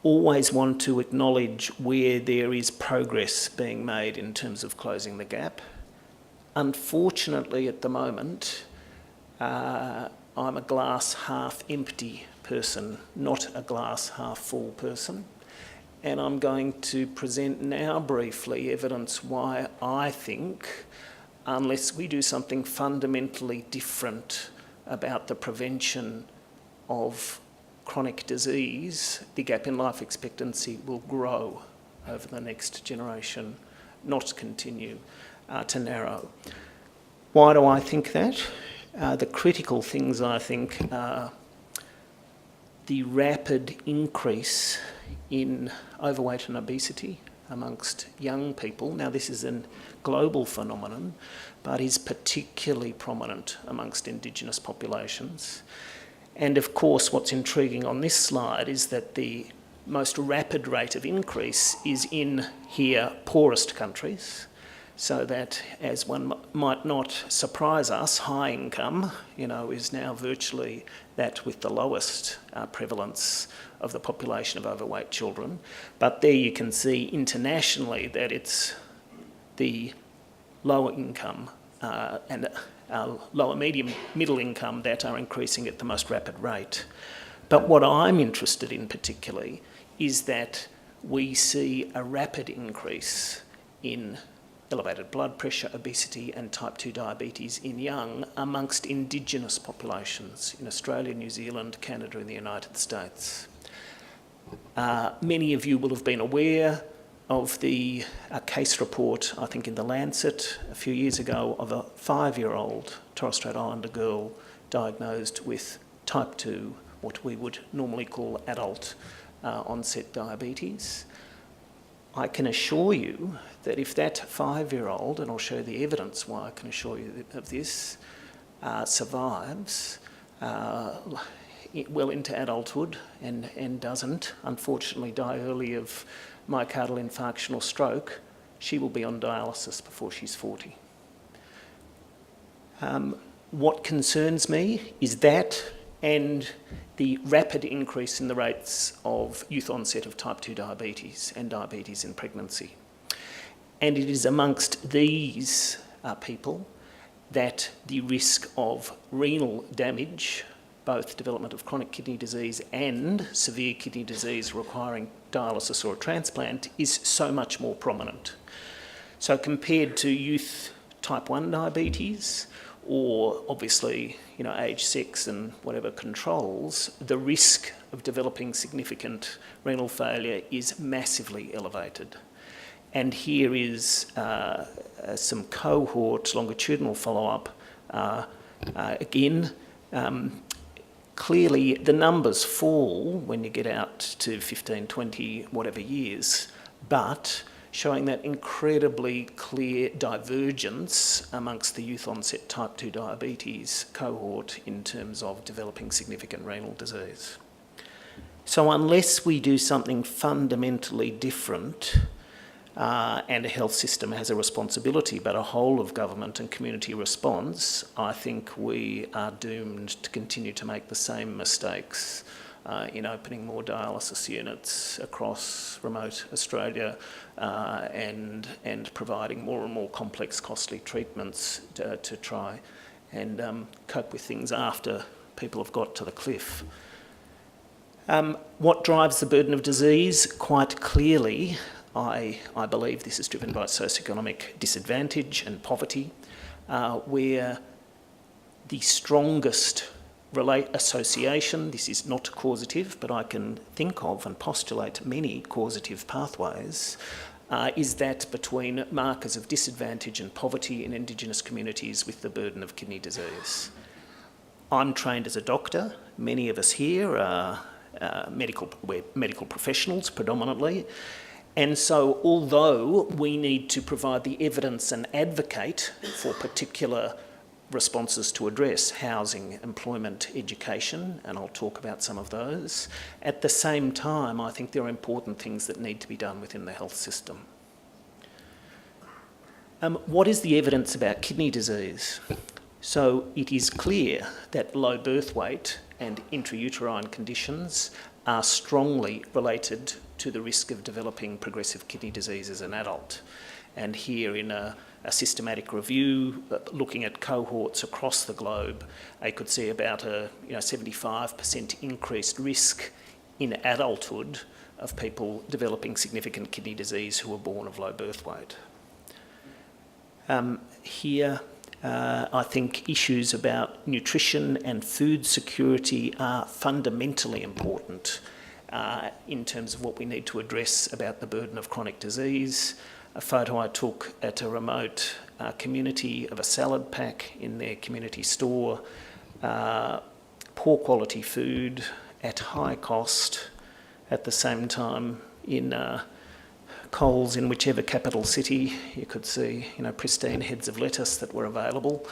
always want to acknowledge where there is progress being made in terms of closing the gap. Unfortunately, at the moment, I'm a glass half empty person, not a glass half full person. And I'm going to present now briefly evidence why I think, unless we do something fundamentally different about the prevention of chronic disease, the gap in life expectancy will grow over the next generation, not continue to narrow. Why do I think that? The critical things, I think, are the rapid increase in overweight and obesity amongst young people. Now, this is a global phenomenon, but is particularly prominent amongst Indigenous populations. And of course, what's intriguing on this slide is that the most rapid rate of increase is in here poorest countries, so that, as one might not surprise us, high income, is now virtually that with the lowest prevalence of the population of overweight children. But there you can see internationally that it's the lower income and lower medium middle income that are increasing at the most rapid rate. But what I'm interested in particularly is that we see a rapid increase in elevated blood pressure, obesity and type 2 diabetes in young amongst Indigenous populations in Australia, New Zealand, Canada and the United States. Many of you will have been aware of the case report, I think in the Lancet a few years ago, of a 5-year-old Torres Strait Islander girl diagnosed with type 2, what we would normally call adult onset diabetes. I can assure you that if that 5-year-old, and I'll show the evidence why I can assure you of this, survives well into adulthood and doesn't, unfortunately, die early of myocardial infarction or stroke, she will be on dialysis before she's 40. What concerns me is that and the rapid increase in the rates of youth onset of type 2 diabetes and diabetes in pregnancy. And it is amongst these people that the risk of renal damage, both development of chronic kidney disease and severe kidney disease requiring dialysis or a transplant, is so much more prominent. So compared to youth type 1 diabetes, or obviously, age, sex and whatever controls, the risk of developing significant renal failure is massively elevated. And here is some cohort longitudinal follow-up. Again, clearly the numbers fall when you get out to 15, 20, whatever years, but showing that incredibly clear divergence amongst the youth onset type 2 diabetes cohort in terms of developing significant renal disease. So unless we do something fundamentally different, and a health system has a responsibility, but a whole of government and community response, I think we are doomed to continue to make the same mistakes in opening more dialysis units across remote Australia and providing more and more complex, costly treatments to try and cope with things after people have got to the cliff. What drives the burden of disease? Quite clearly, I believe this is driven by socioeconomic disadvantage and poverty, where the strongest association, this is not causative, but I can think of and postulate many causative pathways, is that between markers of disadvantage and poverty in Indigenous communities with the burden of kidney disease. I'm trained as a doctor. Many of us here are we're medical professionals predominantly. And so although we need to provide the evidence and advocate for particular responses to address housing, employment, education, and I'll talk about some of those, at the same time, I think there are important things that need to be done within the health system. What is the evidence about kidney disease? So it is clear that low birth weight and intrauterine conditions are strongly related to the risk of developing progressive kidney disease as an adult. And here in a systematic review, looking at cohorts across the globe, I could see about a 75% increased risk in adulthood of people developing significant kidney disease who were born of low birth weight. Here, I think issues about nutrition and food security are fundamentally important in terms of what we need to address about the burden of chronic disease. A photo I took at a remote community of a salad pack in their community store, poor quality food at high cost, at the same time in Coles in whichever capital city. You could see, pristine heads of lettuce that were available.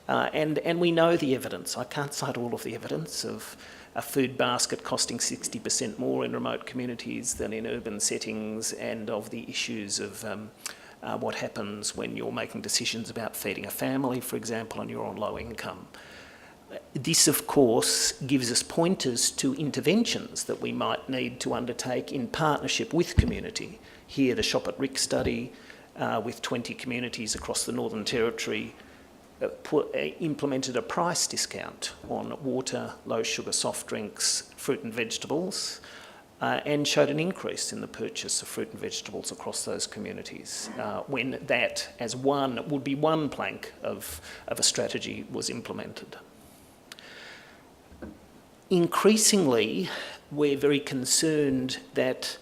And we know the evidence. I can't cite all of the evidence of a food basket costing 60% more in remote communities than in urban settings, and of the issues of what happens when you're making decisions about feeding a family, for example, and you're on low income. This, of course, gives us pointers to interventions that we might need to undertake in partnership with community. Here, the Shop at Rick study with 20 communities across the Northern Territory implemented a price discount on water, low sugar soft drinks, fruit and vegetables, and showed an increase in the purchase of fruit and vegetables across those communities when that, as would be one plank of a strategy, was implemented. Increasingly, we're very concerned that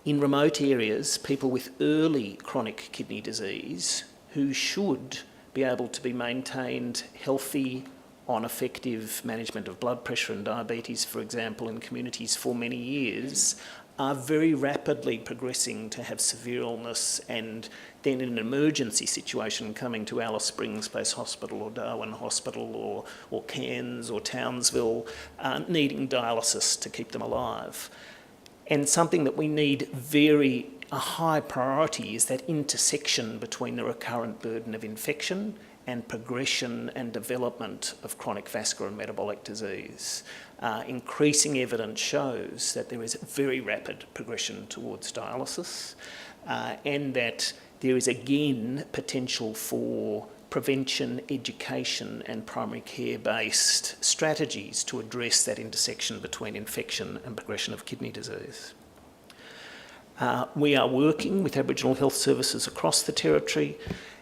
in remote areas, people with early chronic kidney disease who should be able to be maintained healthy on effective management of blood pressure and diabetes, for example, in communities for many years, are very rapidly progressing to have severe illness, and then in an emergency situation coming to Alice Springs-based Hospital or Darwin Hospital or Cairns or Townsville, needing dialysis to keep them alive. And something that we need a high priority is that intersection between the recurrent burden of infection and progression and development of chronic vascular and metabolic disease. Increasing evidence shows that there is very rapid progression towards dialysis, and that there is again potential for prevention, education and primary care-based strategies to address that intersection between infection and progression of kidney disease. We are working with Aboriginal health services across the Territory,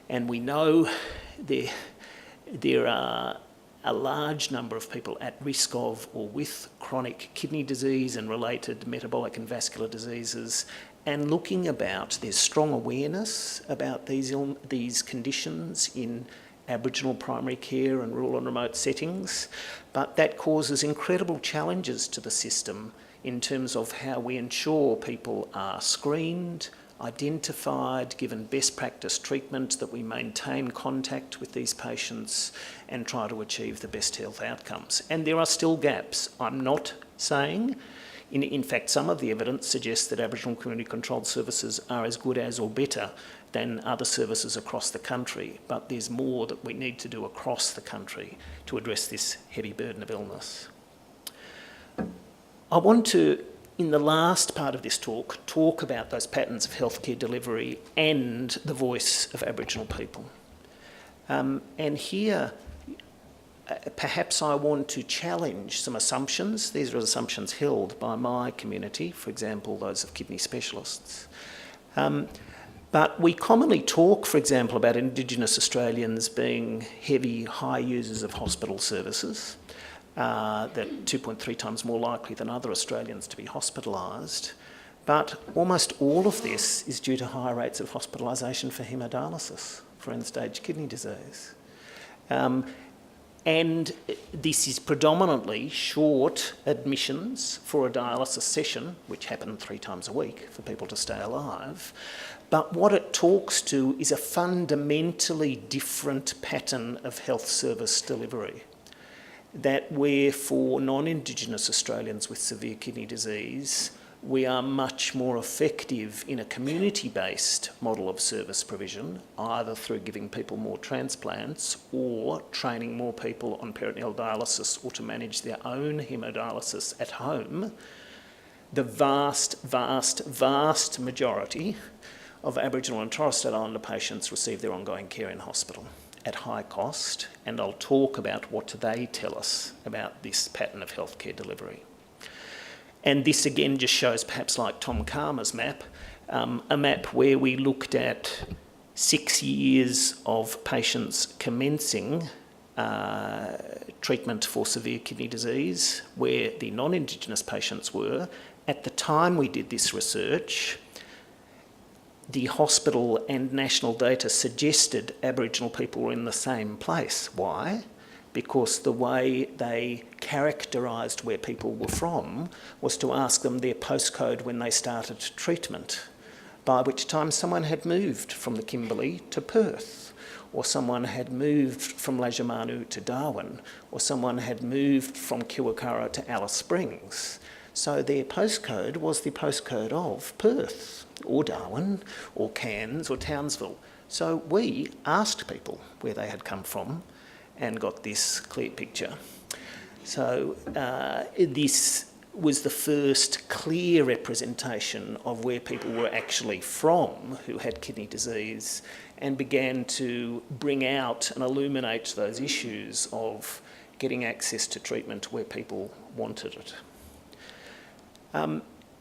and we know there are a large number of people at risk of or with chronic kidney disease and related metabolic and vascular diseases, and there's strong awareness about these conditions in Aboriginal primary care and rural and remote settings, but that causes incredible challenges to the system in terms of how we ensure people are screened, identified, given best practice treatment, that we maintain contact with these patients and try to achieve the best health outcomes. And there are still gaps. I'm not saying, in fact, some of the evidence suggests that Aboriginal community controlled services are as good as or better than other services across the country, but there's more that we need to do across the country to address this heavy burden of illness. I want to, in the last part of this talk about those patterns of healthcare delivery and the voice of Aboriginal people. And here, perhaps I want to challenge some assumptions. These are assumptions held by my community, for example, those of kidney specialists. But we commonly talk, for example, about Indigenous Australians being heavy, high users of hospital services, that 2.3 times more likely than other Australians to be hospitalised. But almost all of this is due to high rates of hospitalisation for haemodialysis, for end-stage kidney disease. And this is predominantly short admissions for a dialysis session, which happen 3 times a week for people to stay alive. But what it talks to is a fundamentally different pattern of health service delivery. That where for non-Indigenous Australians with severe kidney disease, we are much more effective in a community-based model of service provision, either through giving people more transplants or training more people on peritoneal dialysis or to manage their own haemodialysis at home. The vast, vast, vast majority of Aboriginal and Torres Strait Islander patients receive their ongoing care in hospital at high cost, and I'll talk about what they tell us about this pattern of healthcare delivery. And this again just shows, perhaps like Tom Calma's map, a map where we looked at 6 years of patients commencing treatment for severe kidney disease, where the non-Indigenous patients were. At the time we did this research, the hospital and national data suggested Aboriginal people were in the same place. Why? Because the way they characterised where people were from was to ask them their postcode when they started treatment. by which time someone had moved from the Kimberley to Perth, or someone had moved from Lajamanu to Darwin, or someone had moved from Kiwakara to Alice Springs. So their postcode was the postcode of Perth, or Darwin, or Cairns, or Townsville. So we asked people where they had come from and got this clear picture. So this was the first clear representation of where people were actually from who had kidney disease, and began to bring out and illuminate those issues of getting access to treatment where people wanted it.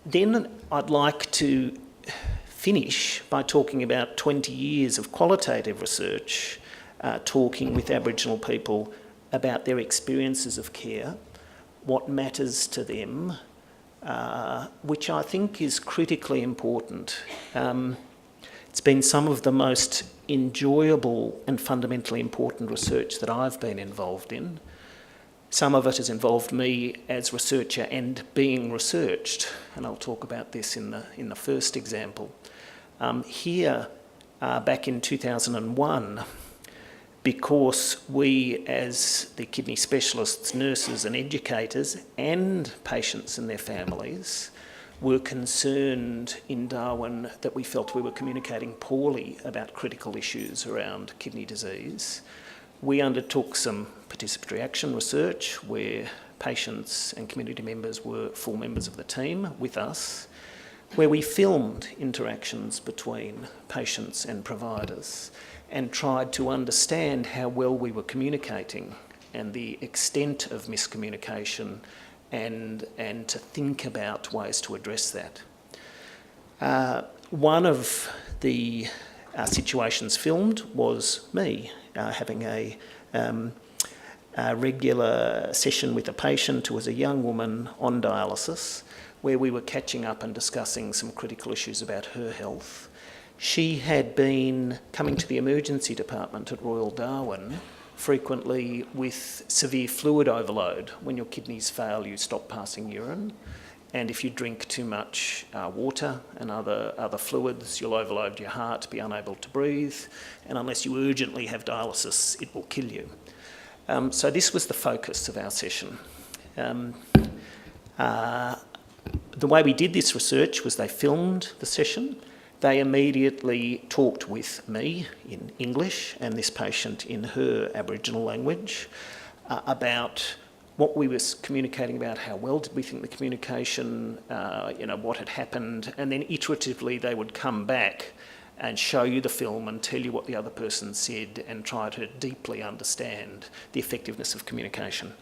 Then I'd like to finish by talking about 20 years of qualitative research, talking with Aboriginal people about their experiences of care, what matters to them, which I think is critically important. It's been some of the most enjoyable and fundamentally important research that I've been involved in. Some of it has involved me as researcher and being researched, and I'll talk about this in the first example. Here, back in 2001, because we as the kidney specialists, nurses and educators and patients and their families were concerned in Darwin that we felt we were communicating poorly about critical issues around kidney disease, we undertook some participatory action research where patients and community members were full members of the team with us, where we filmed interactions between patients and providers and tried to understand how well we were communicating and the extent of miscommunication, and to think about ways to address that. One of the situations filmed was me having a regular session with a patient who was a young woman on dialysis, where we were catching up and discussing some critical issues about her health. She had been coming to the emergency department at Royal Darwin frequently with severe fluid overload. When your kidneys fail, you stop passing urine, and if you drink too much water and other fluids, you'll overload your heart, be unable to breathe, and unless you urgently have dialysis, it will kill you. So this was the focus of our session. The way we did this research was they filmed the session. They immediately talked with me in English and this patient in her Aboriginal language about what we were communicating about, how well did we think the communication, what had happened, and then iteratively they would come back and show you the film and tell you what the other person said and try to deeply understand the effectiveness of communication.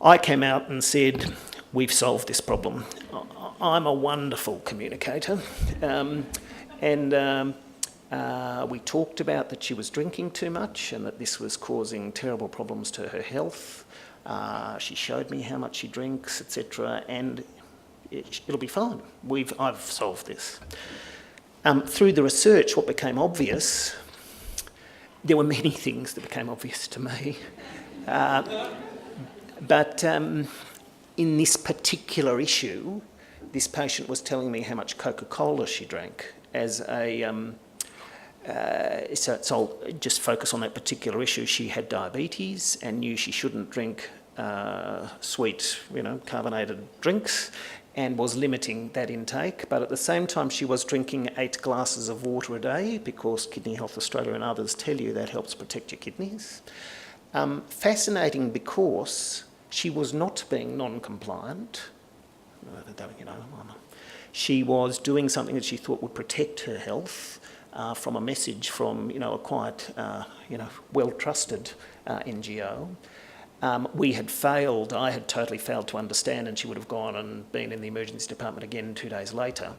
I came out and said, we've solved this problem. I'm a wonderful communicator. We talked about that she was drinking too much and that this was causing terrible problems to her health. She showed me how much she drinks, etc., and it'll be fine. I've solved this. Through the research, what became obvious, there were many things that became obvious to me, but in this particular issue, this patient was telling me how much Coca-Cola she drank as a... So I'll just focus on that particular issue. She had diabetes and knew she shouldn't drink sweet, carbonated drinks, and was limiting that intake. But at the same time, she was drinking 8 glasses of water a day because Kidney Health Australia and others tell you that helps protect your kidneys. Fascinating because she was not being non-compliant. She was doing something that she thought would protect her health from a message from, a quite, well-trusted NGO. We had failed, I had totally failed to understand, and she would have gone and been in the emergency department again 2 days later.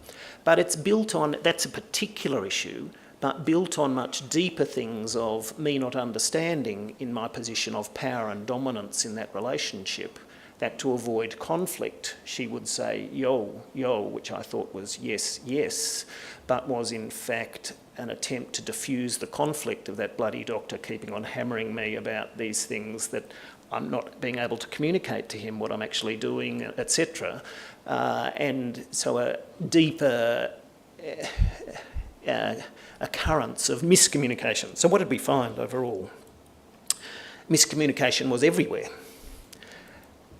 But it's built on, that's a particular issue, but built on much deeper things of me not understanding in my position of power and dominance in that relationship, that to avoid conflict, she would say, yo, yo, which I thought was yes, yes, but was in fact an attempt to diffuse the conflict of that bloody doctor keeping on hammering me about these things that I'm not being able to communicate to him what I'm actually doing, etc. And so a deeper occurrence of miscommunication. So what did we find overall? Miscommunication was everywhere.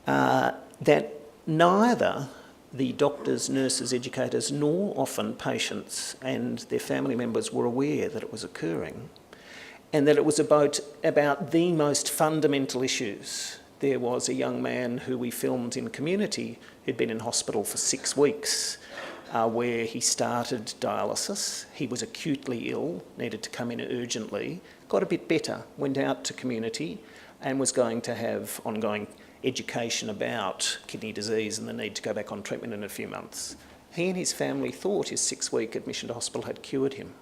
That neither the doctors, nurses, educators, nor often patients and their family members were aware that it was occurring, and that it was about the most fundamental issues. There was a young man who we filmed in Community who'd been in hospital for 6 weeks, where he started dialysis. He was acutely ill, needed to come in urgently, got a bit better, went out to Community and was going to have ongoing education about kidney disease and the need to go back on treatment in a few months. He and his family thought his 6-week admission to hospital had cured him.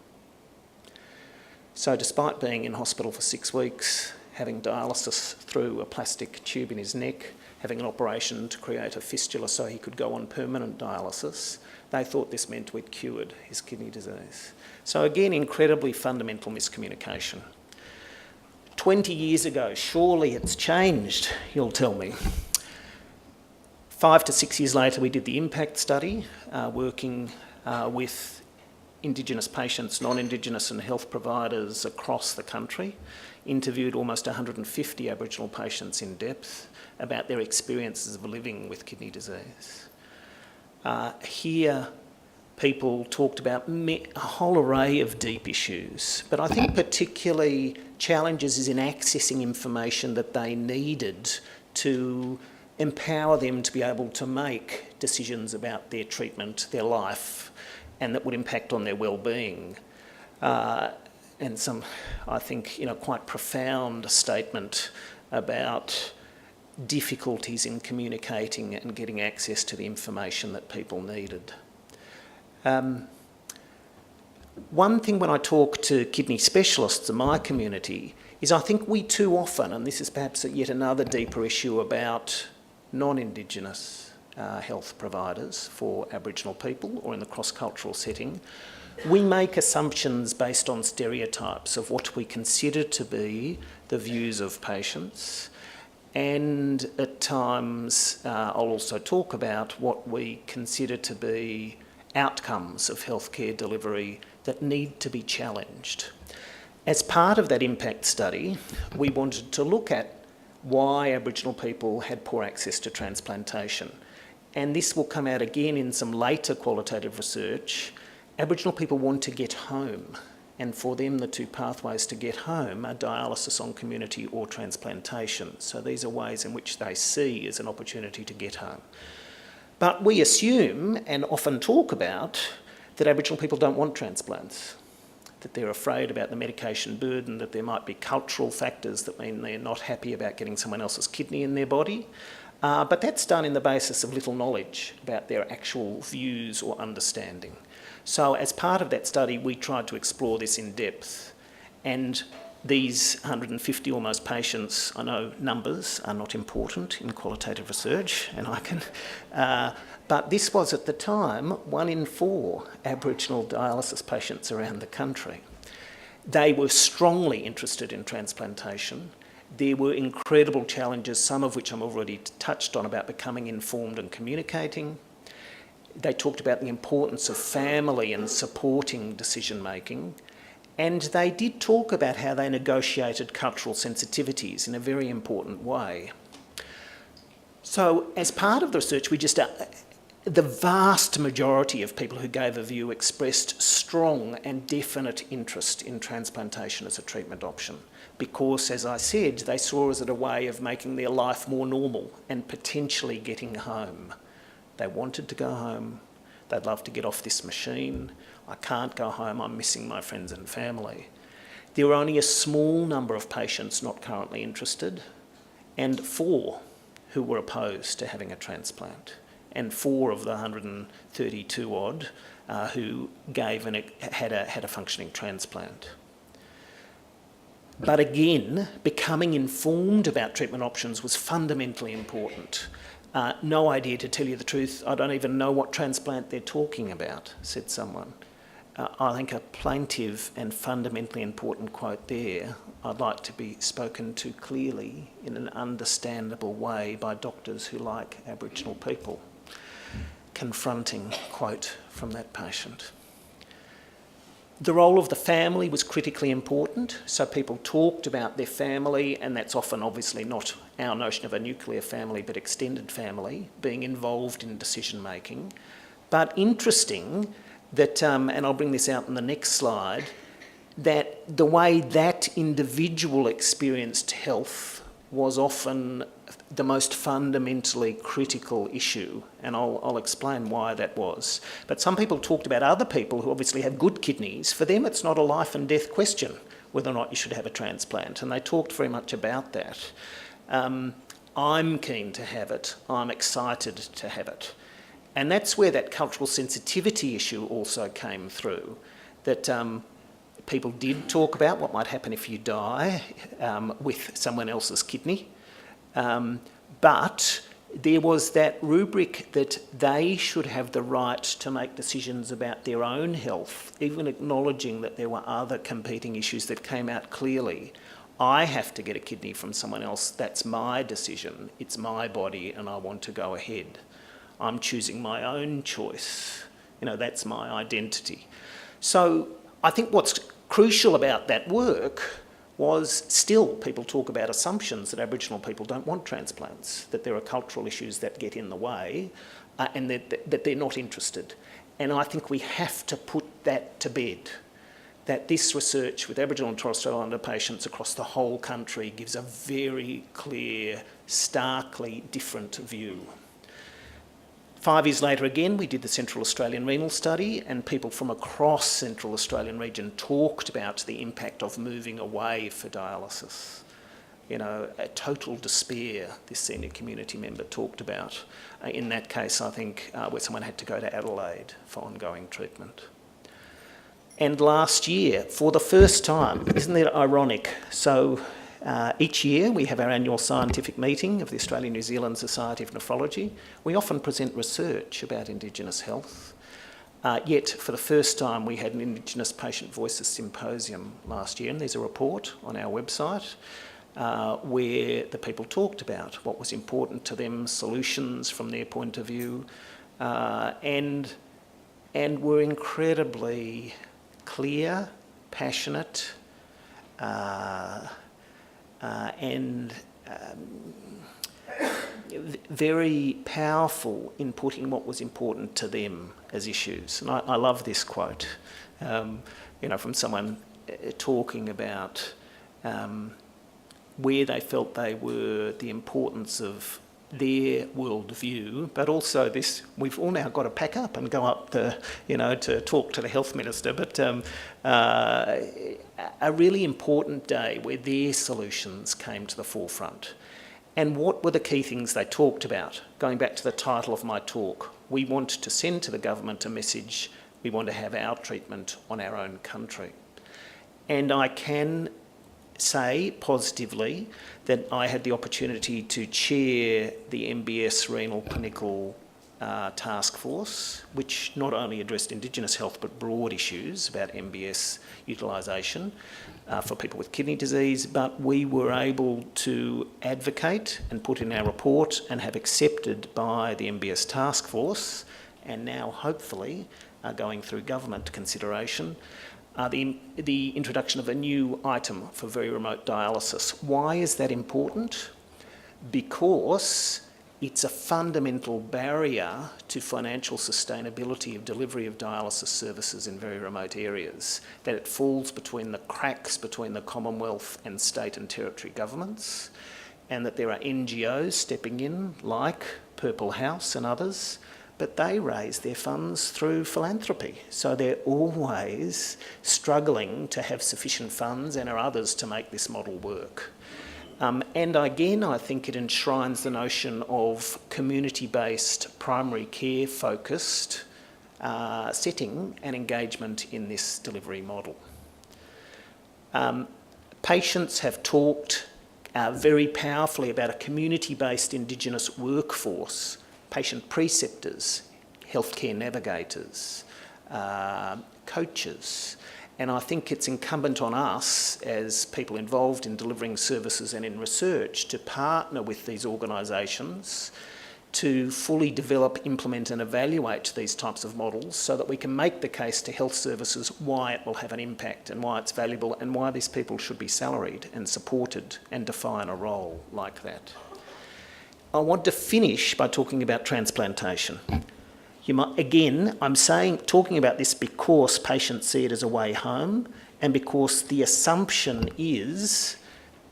So despite being in hospital for 6 weeks, having dialysis through a plastic tube in his neck, having an operation to create a fistula so he could go on permanent dialysis, they thought this meant we'd cured his kidney disease. So again, incredibly fundamental miscommunication. 20 years ago, surely it's changed, you'll tell me. 5 to 6 years later, we did the impact study, working with Indigenous patients, non-Indigenous and health providers across the country, interviewed almost 150 Aboriginal patients in depth about their experiences of living with kidney disease. Here, people talked about a whole array of deep issues, but I think particularly challenges is in accessing information that they needed to empower them to be able to make decisions about their treatment, their life, and that would impact on their well-being. And some, I think, quite profound statement about difficulties in communicating and getting access to the information that people needed. One thing when I talk to kidney specialists in my community is I think we too often, and this is perhaps yet another deeper issue about non-Indigenous health providers for Aboriginal people or in the cross-cultural setting, we make assumptions based on stereotypes of what we consider to be the views of patients, and at times I'll also talk about what we consider to be outcomes of healthcare delivery that need to be challenged. As part of that impact study, we wanted to look at why Aboriginal people had poor access to transplantation. And this will come out again in some later qualitative research. Aboriginal people want to get home, and for them the two pathways to get home are dialysis on community or transplantation. So these are ways in which they see as an opportunity to get home. But we assume, and often talk about, that Aboriginal people don't want transplants, that they're afraid about the medication burden, that there might be cultural factors that mean they're not happy about getting someone else's kidney in their body. But that's done in the basis of little knowledge about their actual views or understanding. So as part of that study, we tried to explore this in depth. And these 150 almost patients, I know numbers are not important in qualitative research, and I can, but this was at the time 1 in 4 Aboriginal dialysis patients around the country. They were strongly interested in transplantation. There were incredible challenges, some of which I'm already touched on, about becoming informed and communicating. They talked about the importance of family and supporting decision making. And they did talk about how they negotiated cultural sensitivities in a very important way. So as part of the research, the vast majority of people who gave a view expressed strong and definite interest in transplantation as a treatment option, because, as I said, they saw it as a way of making their life more normal and potentially getting home. They wanted to go home. They'd love to get off this machine. I can't go home, I'm missing my friends and family. There were only a small number of patients not currently interested, and 4 who were opposed to having a transplant, and 4 of the 132 odd who had a functioning transplant. But again, becoming informed about treatment options was fundamentally important. No idea, to tell you the truth, I don't even know what transplant they're talking about, said someone. I think a plaintive and fundamentally important quote there. I'd like to be spoken to clearly in an understandable way by doctors who like Aboriginal people. Confronting quote from that patient. The role of the family was critically important, so people talked about their family, and that's often obviously not our notion of a nuclear family, but extended family, being involved in decision making. But interesting that, and I'll bring this out in the next slide, that the way that individual experienced health was often the most fundamentally critical issue, and I'll explain why that was. But some people talked about other people who obviously have good kidneys. For them, it's not a life and death question whether or not you should have a transplant, and they talked very much about that. I'm keen to have it. I'm excited to have it. And that's where that cultural sensitivity issue also came through, that people did talk about what might happen if you die with someone else's kidney. But there was that rubric that they should have the right to make decisions about their own health, even acknowledging that there were other competing issues that came out clearly. I have to get a kidney from someone else. That's my decision. It's my body and I want to go ahead. I'm choosing my own choice. You know, that's my identity. So I think what's crucial about that work was still people talk about assumptions that Aboriginal people don't want transplants, that there are cultural issues that get in the way, and that they're not interested. And I think we have to put that to bed, that this research with Aboriginal and Torres Strait Islander patients across the whole country gives a very clear, starkly different view. 5 years later again, we did the Central Australian Renal Study, and people from across Central Australian region talked about the impact of moving away for dialysis. You know, a total despair, this senior community member talked about. In that case, I think, where someone had to go to Adelaide for ongoing treatment. And last year, for the first time, isn't it ironic? So each year we have our annual scientific meeting of the Australian New Zealand Society of Nephrology. We often present research about Indigenous health. Yet for the first time we had an Indigenous Patient Voices Symposium last year, and there's a report on our website where the people talked about what was important to them, solutions from their point of view, and were incredibly clear, passionate, and very powerful in putting what was important to them as issues. And I love this quote, you know, from someone talking about where they felt they were, the importance of their worldview, but also this, we've all now got to pack up and go up to, you know, to talk to the health minister, but a really important day where their solutions came to the forefront. And what were the key things they talked about? Going back to the title of my talk, we want to send to the government a message, we want to have our treatment on our own country. And I can say positively that I had the opportunity to chair the MBS Renal Clinical Task Force, which not only addressed Indigenous health but broad issues about MBS utilisation for people with kidney disease, but we were able to advocate and put in our report and have accepted by the MBS Task Force, and now hopefully going through government consideration, the introduction of a new item for very remote dialysis. Why is that important? Because it's a fundamental barrier to financial sustainability of delivery of dialysis services in very remote areas, that it falls between the cracks between the Commonwealth and state and territory governments, and that there are NGOs stepping in, like Purple House and others, but they raise their funds through philanthropy. So they're always struggling to have sufficient funds, and are others to make this model work. And again, I think it enshrines the notion of community-based, primary care-focused setting and engagement in this delivery model. Patients have talked very powerfully about a community-based Indigenous workforce, patient preceptors, healthcare navigators, coaches. And I think it's incumbent on us as people involved in delivering services and in research to partner with these organisations to fully develop, implement and evaluate these types of models so that we can make the case to health services why it will have an impact and why it's valuable and why these people should be salaried and supported and define a role like that. I want to finish by talking about transplantation. Again, I'm talking about this because patients see it as a way home and because the assumption is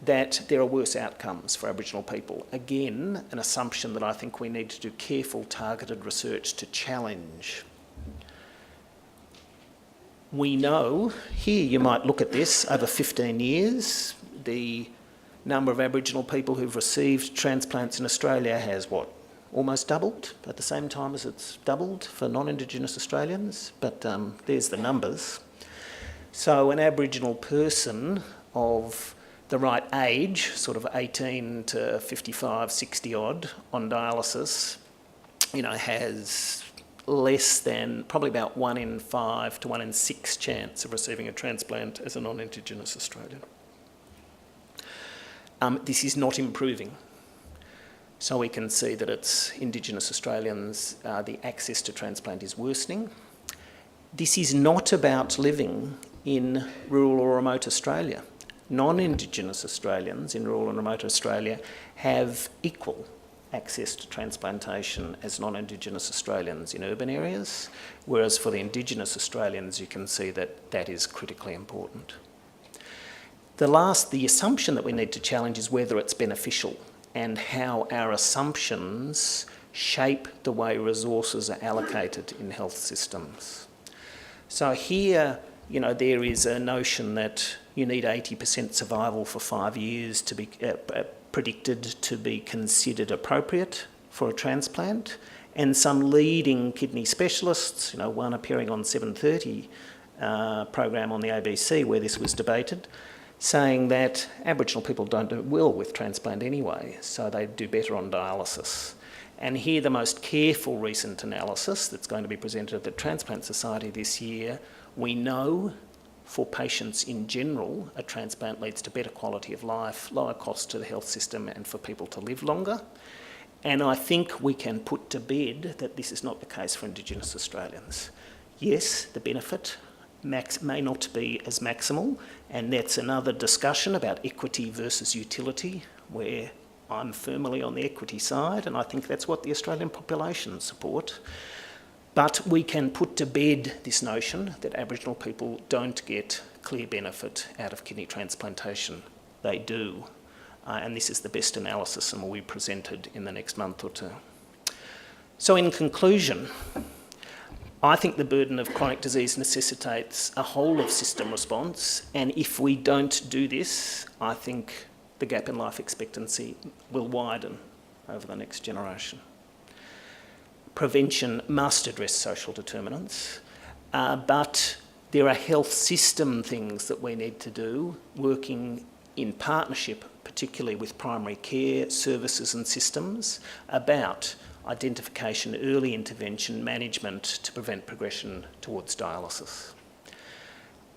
that there are worse outcomes for Aboriginal people. Again, an assumption that I think we need to do careful, targeted research to challenge. We know, here you might look at this, over 15 years, the number of Aboriginal people who've received transplants in Australia has, almost doubled at the same time as it's doubled for non-Indigenous Australians, but there's the numbers. So an Aboriginal person of the right age, sort of 18 to 55, 60 odd on dialysis, has less than probably about 1 in 5 to 1 in 6 chance of receiving a transplant as a non-Indigenous Australian. This is not improving. So we can see that it's Indigenous Australians, the access to transplant is worsening. This is not about living in rural or remote Australia. Non-Indigenous Australians in rural and remote Australia have equal access to transplantation as non-Indigenous Australians in urban areas, whereas for the Indigenous Australians you can see that that is critically important. The assumption that we need to challenge is whether it's beneficial and how our assumptions shape the way resources are allocated in health systems. So here, there is a notion that you need 80% survival for 5 years to be predicted to be considered appropriate for a transplant, and some leading kidney specialists, one appearing on 7:30 program on the ABC where this was debated, saying that Aboriginal people don't do well with transplant anyway, so they do better on dialysis. And here the most careful recent analysis that's going to be presented at the Transplant Society this year, we know for patients in general, a transplant leads to better quality of life, lower cost to the health system and for people to live longer. And I think we can put to bed that this is not the case for Indigenous Australians. Yes, the benefit may not be as maximal, and that's another discussion about equity versus utility, where I'm firmly on the equity side, and I think that's what the Australian population support. But we can put to bed this notion that Aboriginal people don't get clear benefit out of kidney transplantation. They do, and this is the best analysis and will be presented in the next month or two. So in conclusion, I think the burden of chronic disease necessitates a whole of system response, and if we don't do this, I think the gap in life expectancy will widen over the next generation. Prevention must address social determinants, but there are health system things that we need to do, working in partnership, particularly with primary care services and systems, about identification, early intervention, management to prevent progression towards dialysis.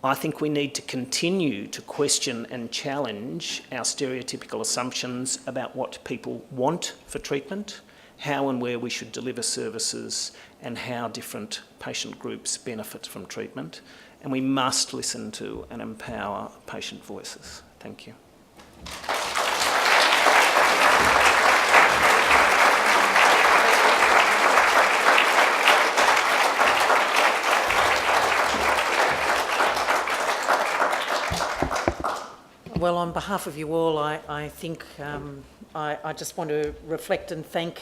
I think we need to continue to question and challenge our stereotypical assumptions about what people want for treatment, how and where we should deliver services, and how different patient groups benefit from treatment. And we must listen to and empower patient voices. Thank you. Well, on behalf of you all, I think I just want to reflect and thank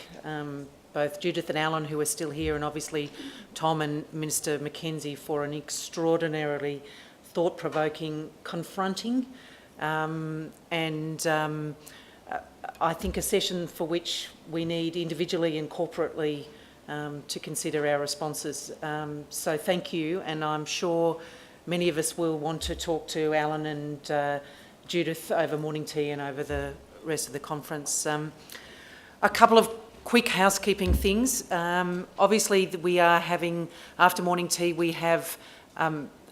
both Judith and Alan, who are still here, and obviously Tom and Minister McKenzie for an extraordinarily thought-provoking, confronting, and I think a session for which we need individually and corporately to consider our responses. So thank you, and I'm sure many of us will want to talk to Alan and Judith over morning tea and over the rest of the conference. A couple of quick housekeeping things. Obviously, we are having, after morning tea, we have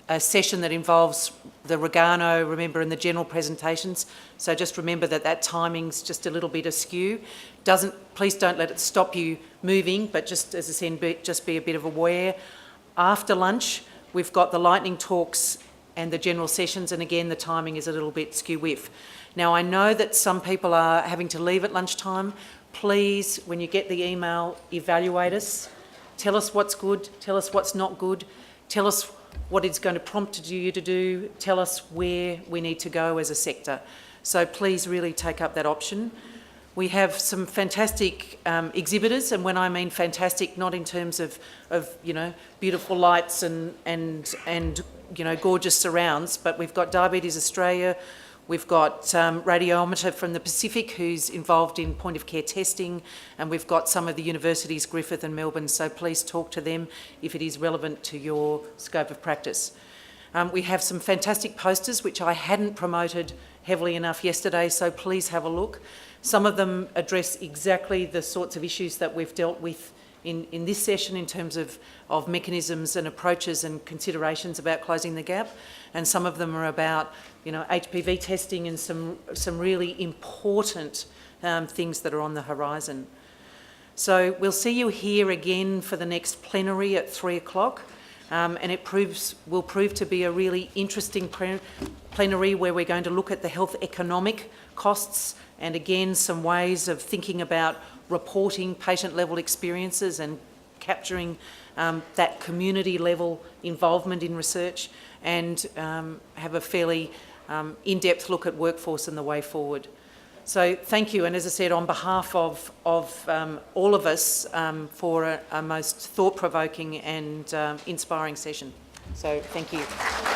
a session that involves the Regano, remember, and the general presentations. So just remember that timing's just a little bit askew. Please don't let it stop you moving, but just, as I said, just be a bit of aware. After lunch, we've got the lightning talks and the general sessions, and again, the timing is a little bit skew-whiff. Now, I know that some people are having to leave at lunchtime. Please, when you get the email, evaluate us. Tell us what's good, tell us what's not good, tell us what it's going to prompt you to do, tell us where we need to go as a sector. So please really take up that option. We have some fantastic exhibitors, and when I mean fantastic, not in terms of you know, beautiful lights and you know, gorgeous surrounds, but we've got Diabetes Australia, we've got Radiometer from the Pacific who's involved in point of care testing, and we've got some of the universities, Griffith and Melbourne, so please talk to them if it is relevant to your scope of practice. We have some fantastic posters which I hadn't promoted heavily enough yesterday, so please have a look. Some of them address exactly the sorts of issues that we've dealt with in this session in terms of mechanisms and approaches and considerations about closing the gap, and some of them are about, you know, HPV testing and some really important things that are on the horizon. So we'll see you here again for the next plenary at 3 o'clock, and it will prove to be a really interesting plenary where we're going to look at the health economic costs and again some ways of thinking about reporting patient level experiences and capturing that community level involvement in research, and have a fairly in-depth look at workforce and the way forward. So thank you, and as I said, on behalf of all of us, for a most thought-provoking and inspiring session. So thank you.